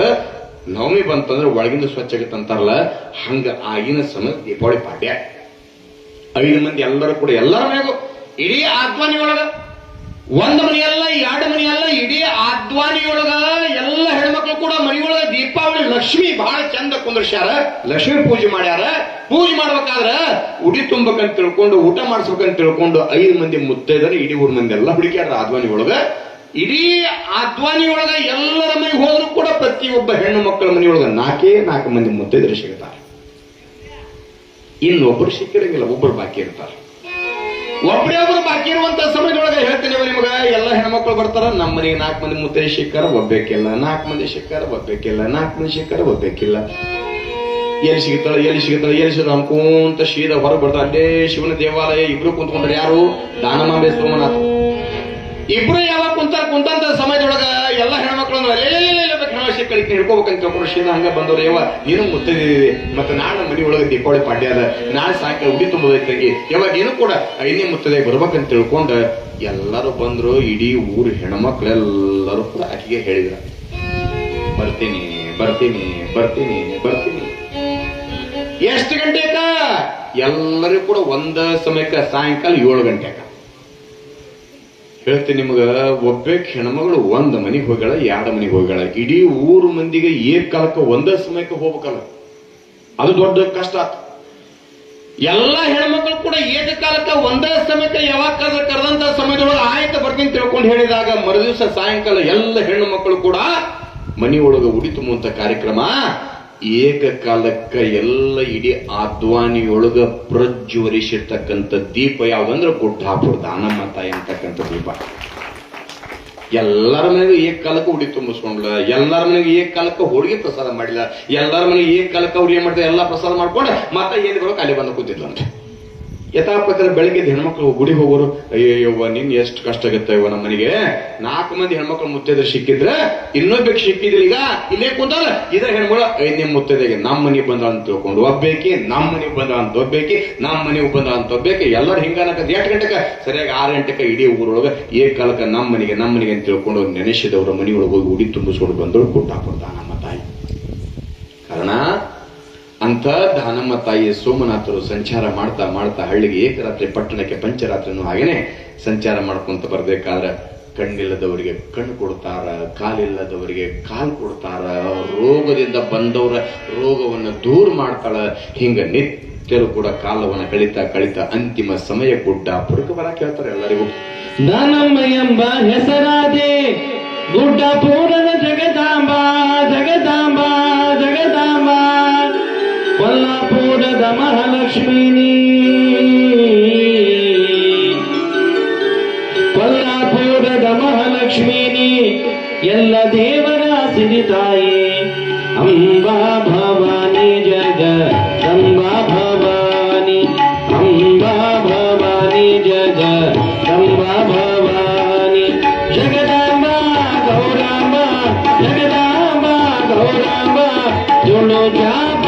Speaker 1: ನವಮಿ ಬಂತಂದ್ರೆ ಒಳಗಿಂದ ಸ್ವಚ್ಛ ಆಗತ್ತ ಅಂತಾರಲ್ಲ, ಹಂಗ ಆಗಿನ ಸಮಯ ದೀಪಾವಳಿ ಪಾಡ್ಯ. 5 ಮಂದಿ ಎಲ್ಲರೂ ಕೂಡ ಎಲ್ಲರ ಮನೆಗೂ ಇಡೀ ಆದ್ವಾನಿಯೊಳಗ, ಒಂದ್ ಮನೆಯಲ್ಲ, 2 ಮನೆಯಲ್ಲ, ಇಡೀ ಆದ್ವಾನಿಯೊಳಗ ಎಲ್ಲ ಹೆಣ್ಮಕ್ಳು ಕೂಡ ಮನೆಯೊಳಗ ದೀಪಾವಳಿ ಲಕ್ಷ್ಮಿ ಬಹಳ ಚಂದ ಕುಂದ್ರಸ್ಯಾರ, ಲಕ್ಷ್ಮಿ ಪೂಜೆ ಮಾಡ್ಯಾರ. ಪೂಜೆ ಮಾಡ್ಬೇಕಾದ್ರ ಉಡಿ ತುಂಬಬೇಕಂತ ತಿಳ್ಕೊಂಡು, ಊಟ ಮಾಡಿಸ್ಬೇಕಂತ ತಿಳ್ಕೊಂಡು 5 ಮಂದಿ ಮುತ್ತೈದರ ಇಡೀ ಊರ್ ಮಂದಿ ಎಲ್ಲ ಹುಡುಕ್ಯಾರ ಆದ್ವಾನಿಯೊಳಗ. ಇಡೀ ಆದ್ವಾನಿಯೊಳಗ ಎಲ್ಲರ ಮನೆಗೆ ಹೋದ್ರು ಕೂಡ ಪ್ರತಿಯೊಬ್ಬ ಹೆಣ್ಣು ಮಕ್ಕಳ ಮನೆಯೊಳಗ 4 ಮಂದಿ ಮುತ್ತೈದರು ಸಿಗುತ್ತಾರೆ. ಇನ್ನೊಬ್ಬರು ಸಿಕ್ಕಿರಂಗಿಲ್ಲ, ಒಬ್ಬರು ಬಾಕಿ ಇರ್ತಾರೆ. ಒಬ್ಬರೇ ಒಬ್ರು ಬಾಕಿ ಇರುವಂತ ಸಮಯದೊಳಗೆ ಹೇಳ್ತೀನಿ ನಿಮಗ, ಎಲ್ಲ ಹೆಣ್ಮಕ್ಳು ಬರ್ತಾರ, ನಮ್ಮ ಮನೆಗೆ 4 ಮಂದಿ ಮುತ್ತೈದೆ ಸಿಕ್ಕಾರ, ಒಬ್ಬೇಕಿಲ್ಲ. 4 ಮಂದಿ ಸಿಕ್ಕಾರ, ಒಬ್ಬೇಕಿಲ್ಲ. 4 ಮಂದಿ ಸಿಕ್ಕಾರ, ಒಬ್ಬೇಕಿಲ್ಲ. ಎಲ್ಲಿ ಸಿಗುತ್ತಾಳೆ ಅನ್ಕೊಂತ ಸೀದಾ ಹೊರಗೆ ಬರ್ತಾರೆ. ಅಲ್ಲೇ ಶಿವನ ದೇವಾಲಯ ಇಬ್ರು ಕುಂತ್ಕೊಂಡ್ರೆ, ಯಾರು? ದಾನಮಾಂಬೆ ಸೋಮನಾಥ ಇಬ್ರು ಯಾವಾಗ ಕುಂತಂತ ಸಮಯದೊಳಗ ಎಲ್ಲ ಹೆಣ್ಮಕ್ಳು ಕಳಿಕೆ ಹಿಡ್ಕೋಬೇಕಂತ ತಿಳ್ಕೊಂಡು ಸೀದಾ ಹಂಗ ಬಂದವ್ರು, ಯಾವ ನೀನು ಮುತ್ತೈದಿದೆ, ಮತ್ತೆ ನಾಳೆ ಮನೆ ಒಳಗೆ ದೀಪಾವಳಿ ಪಾಡ್ಯ ಅದ, ನಾಳೆ ಸಾಯಂಕಾಲ ಉಡಿ ತುಂಬದೈತಿ, ಯಾವಾಗ ಏನು ಕೂಡ 5ನೇ ಮುತ್ತೈದೆ ಬರ್ಬೇಕಂತ ತಿಳ್ಕೊಂಡ ಎಲ್ಲರೂ ಬಂದ್ರು. ಇಡೀ ಊರು ಹೆಣ್ಮಕ್ಳೆಲ್ಲರೂ ಕೂಡ ಆಕೆಗೆ ಹೇಳಿದ್ರ, ಬರ್ತೀನಿ ಬರ್ತೀನಿ ಬರ್ತೀನಿ ಬರ್ತೀನಿ. ಎಷ್ಟು ಗಂಟೆಕ? ಎಲ್ಲರೂ ಕೂಡ ಒಂದ ಸಮಯಕ್ಕ ಸಾಯಂಕಾಲ 7 ಗಂಟೆಕ. ಹೇಳ್ತೀನಿ ನಿಮಗ, ಒಬ್ಬೇಕ್ ಹೆಣ್ಮಗಳು 1 ಮನೆಗೆ ಹೋಗ್ಯಾಳ, 2 ಮನೆಗೆ ಹೋಗ್ಯಾಳ, ಇಡೀ ಊರು ಮಂದಿಗೆ ಏಕಾಲಕ್ಕೆ ಒಂದೇ ಸಮಯಕ್ಕೆ ಹೋಗ್ಬೇಕಲ್ಲ, ಅದು ದೊಡ್ಡ ಕಷ್ಟ. ಎಲ್ಲ ಹೆಣ್ಮಕ್ಳು ಕೂಡ ಏಕಕಾಲಕ್ಕೆ ಒಂದೇ ಸಮಯಕ್ಕೆ ಯಾವಾಗ ಕರೆದಂತ ಸಮಯದೊಳಗೆ ಆಯ್ತು ಬರ್ತೀನಿ ತಿಳ್ಕೊಂಡು ಹೇಳಿದಾಗ ಮರುದಿವಸ ಸಾಯಂಕಾಲ ಎಲ್ಲ ಹೆಣ್ಣು ಮಕ್ಕಳು ಕೂಡ ಮನೆಯೊಳಗೆ ಉಡಿ ತುಂಬುವಂತ ಕಾರ್ಯಕ್ರಮ. ಏಕಕಾಲಕ್ಕ ಎಲ್ಲ ಇಡೀ ಆದ್ವಾನಿಯೊಳಗ ಪ್ರಜ್ವಲಿಸಿರ್ತಕ್ಕಂಥ ದೀಪ ಯಾವ್ದಂದ್ರೆ ಗುಡ್ಡಾಪುರ ದಾನಮ್ಮ ತಾಯಿ ಅಂತಕ್ಕಂಥ ದೀಪ. ಎಲ್ಲರ ಮನೆಗೂ ಏಕಕಾಲಕ್ಕೆ ಉಡಿ ತುಂಬಿಸ್ಕೊಂಡ್ಲ, ಎಲ್ಲರ ಮನೆಗೆ ಏಕಕಾಲಕ್ಕೆ ಹೋಳಿಗೆ ಪ್ರಸಾದ ಮಾಡಿಲ್ಲ, ಎಲ್ಲರ ಮನೆಗೆ ಏಕಕಾಲಕ್ಕೆ ಅವ್ರು ಏನ್ ಮಾಡ್ತಾರೆ, ಎಲ್ಲಾ ಪ್ರಸಾದ ಮಾಡ್ಕೊಂಡು ಮತ್ತೆ ಎಲ್ಲಿ ಬರೋಕೆ ಅಲ್ಲಿ ಬಂದು ಕೂತಿದ್ಲಂತೆ. ಯಥಾಪ್ರಕಾರ ಬೆಳಗ್ಗೆ ಹೆಣ್ಮಕ್ಳು ಗುಡಿ ಹೋಗೋರು, ಅಯ್ಯವ್ವ ನಿನ್ ಎಷ್ಟು ಕಷ್ಟ ಆಗುತ್ತೆ ಇವ, ನಮ್ಮ ಮನೆಗೆ 4 ಮಂದಿ ಹೆಣ್ಮಕ್ಳು ಮುತ್ತೈದರು ಸಿಕ್ಕಿದ್ರೆ ಇನ್ನೊಬ್ಬಕ್ಕೆ ಸಿಕ್ಕಿದ್ರೆ, ಈಗ ಇಲ್ಲೇ ಕುಂತಾರ ಇದ್ರ ಹೆಣ್ಮಗಳು 5ನೇ ಮುತ್ತೈದೆಗೆ ನಮ್ಮ ಮನೆಗೆ ಬಂದ ಅಂತ ತಿಳ್ಕೊಂಡು ಒಬ್ಬೇಕಿ, ನಮ್ಮ ಮನೆಗೆ ಬಂದ ಅಂತ ಒಬ್ಬೇಕಿ, ನಮ್ಮ ಮನೆಗೆ ಬಂದ ಅಂತ ಒಬ್ಬೇಕಿ. ಎಲ್ಲರೂ ಹಿಂಗಾನಕ 8 ಗಂಟೆಗೆ ಸರಿಯಾಗಿ 6 ಗಂಟೆಗೆ ಇಡೀ ಊರೊಳಗೆ ಏಕಾಲಕ್ಕೆ ನಮ್ಮ ಮನೆಗೆ ಅಂತ ತಿಳ್ಕೊಂಡು ನೆನೆಸಿದವರ ಮನೆಯೊಳಗೆ ಹೋಗಿ ಉಡಿ ತುಂಬಿಸ್ಕೊಂಡು ಬಂದವರು ಗುಡ್ಡಾಪುರ ನಮ್ಮ ತಾಯಿ. ಕಾರಣ ಅಂತ ದಾನಮ್ಮ ತಾಯಿ ಸೋಮನಾಥರು ಸಂಚಾರ ಮಾಡ್ತಾ ಮಾಡ್ತಾ ಹಳ್ಳಿಗೆ ಏಕರಾತ್ರಿ, ಪಟ್ಟಣಕ್ಕೆ ಪಂಚರಾತ್ರಿನೂ ಹಾಗೇನೆ ಸಂಚಾರ ಮಾಡ್ಕೊಂತ ಬರ್ಬೇಕಾದ್ರೆ ಕಣ್ಣಿಲ್ಲದವರಿಗೆ ಕಣ್ಣು ಕೊಡ್ತಾರ, ಕಾಲಿಲ್ಲದವರಿಗೆ ಕಾಲು ಕೊಡ್ತಾರ, ರೋಗದಿಂದ ಬಂದವರ ರೋಗವನ್ನು ದೂರ ಮಾಡ್ತಾಳ. ಹಿಂಗ ನಿತ್ಯರು ಕೂಡ ಕಾಲವನ್ನು ಕಳಿತಾ ಅಂತಿಮ ಸಮಯ ಗುಡ್ಡಾಪುರಕ್ಕೆ ಬರಕ್ಕೆ ಹೇಳ್ತಾರೆ ಎಲ್ಲರಿಗೂ.
Speaker 2: ದಾನಮ್ಮ ಎಂಬ ಹೆಸರಾದೆ ಗುಡ್ಡಾಪುರದ ಜಗದಾಂಬ ಜಗದಾಂಬ ಜಗದಾಂಬ, ಕೊಲ್ಲಾಪುರದ ಮಹಾಲಕ್ಷ್ಮೀನಿ, ಕೊಲ್ಲಾಪುರದ ಮಹಾಲಕ್ಷ್ಮೀನಿ, ಎಲ್ಲ ದೇವರ ಸಿರಿತಾಯಿ. ಅಂಬಾ ಭವಾನಿ ಜಗದಂಬಾ ಭವಾನಿ, ಅಂಬಾ ಭವಾನಿ ಜಗದಂಬಾ ಭವಾನಿ, ಜಗದಾಂಬ ಗೌರಾಂಬ ಜಗದಾಂಬ ಗೌರಾಂಬ, ಜುಳು ಜಾಪ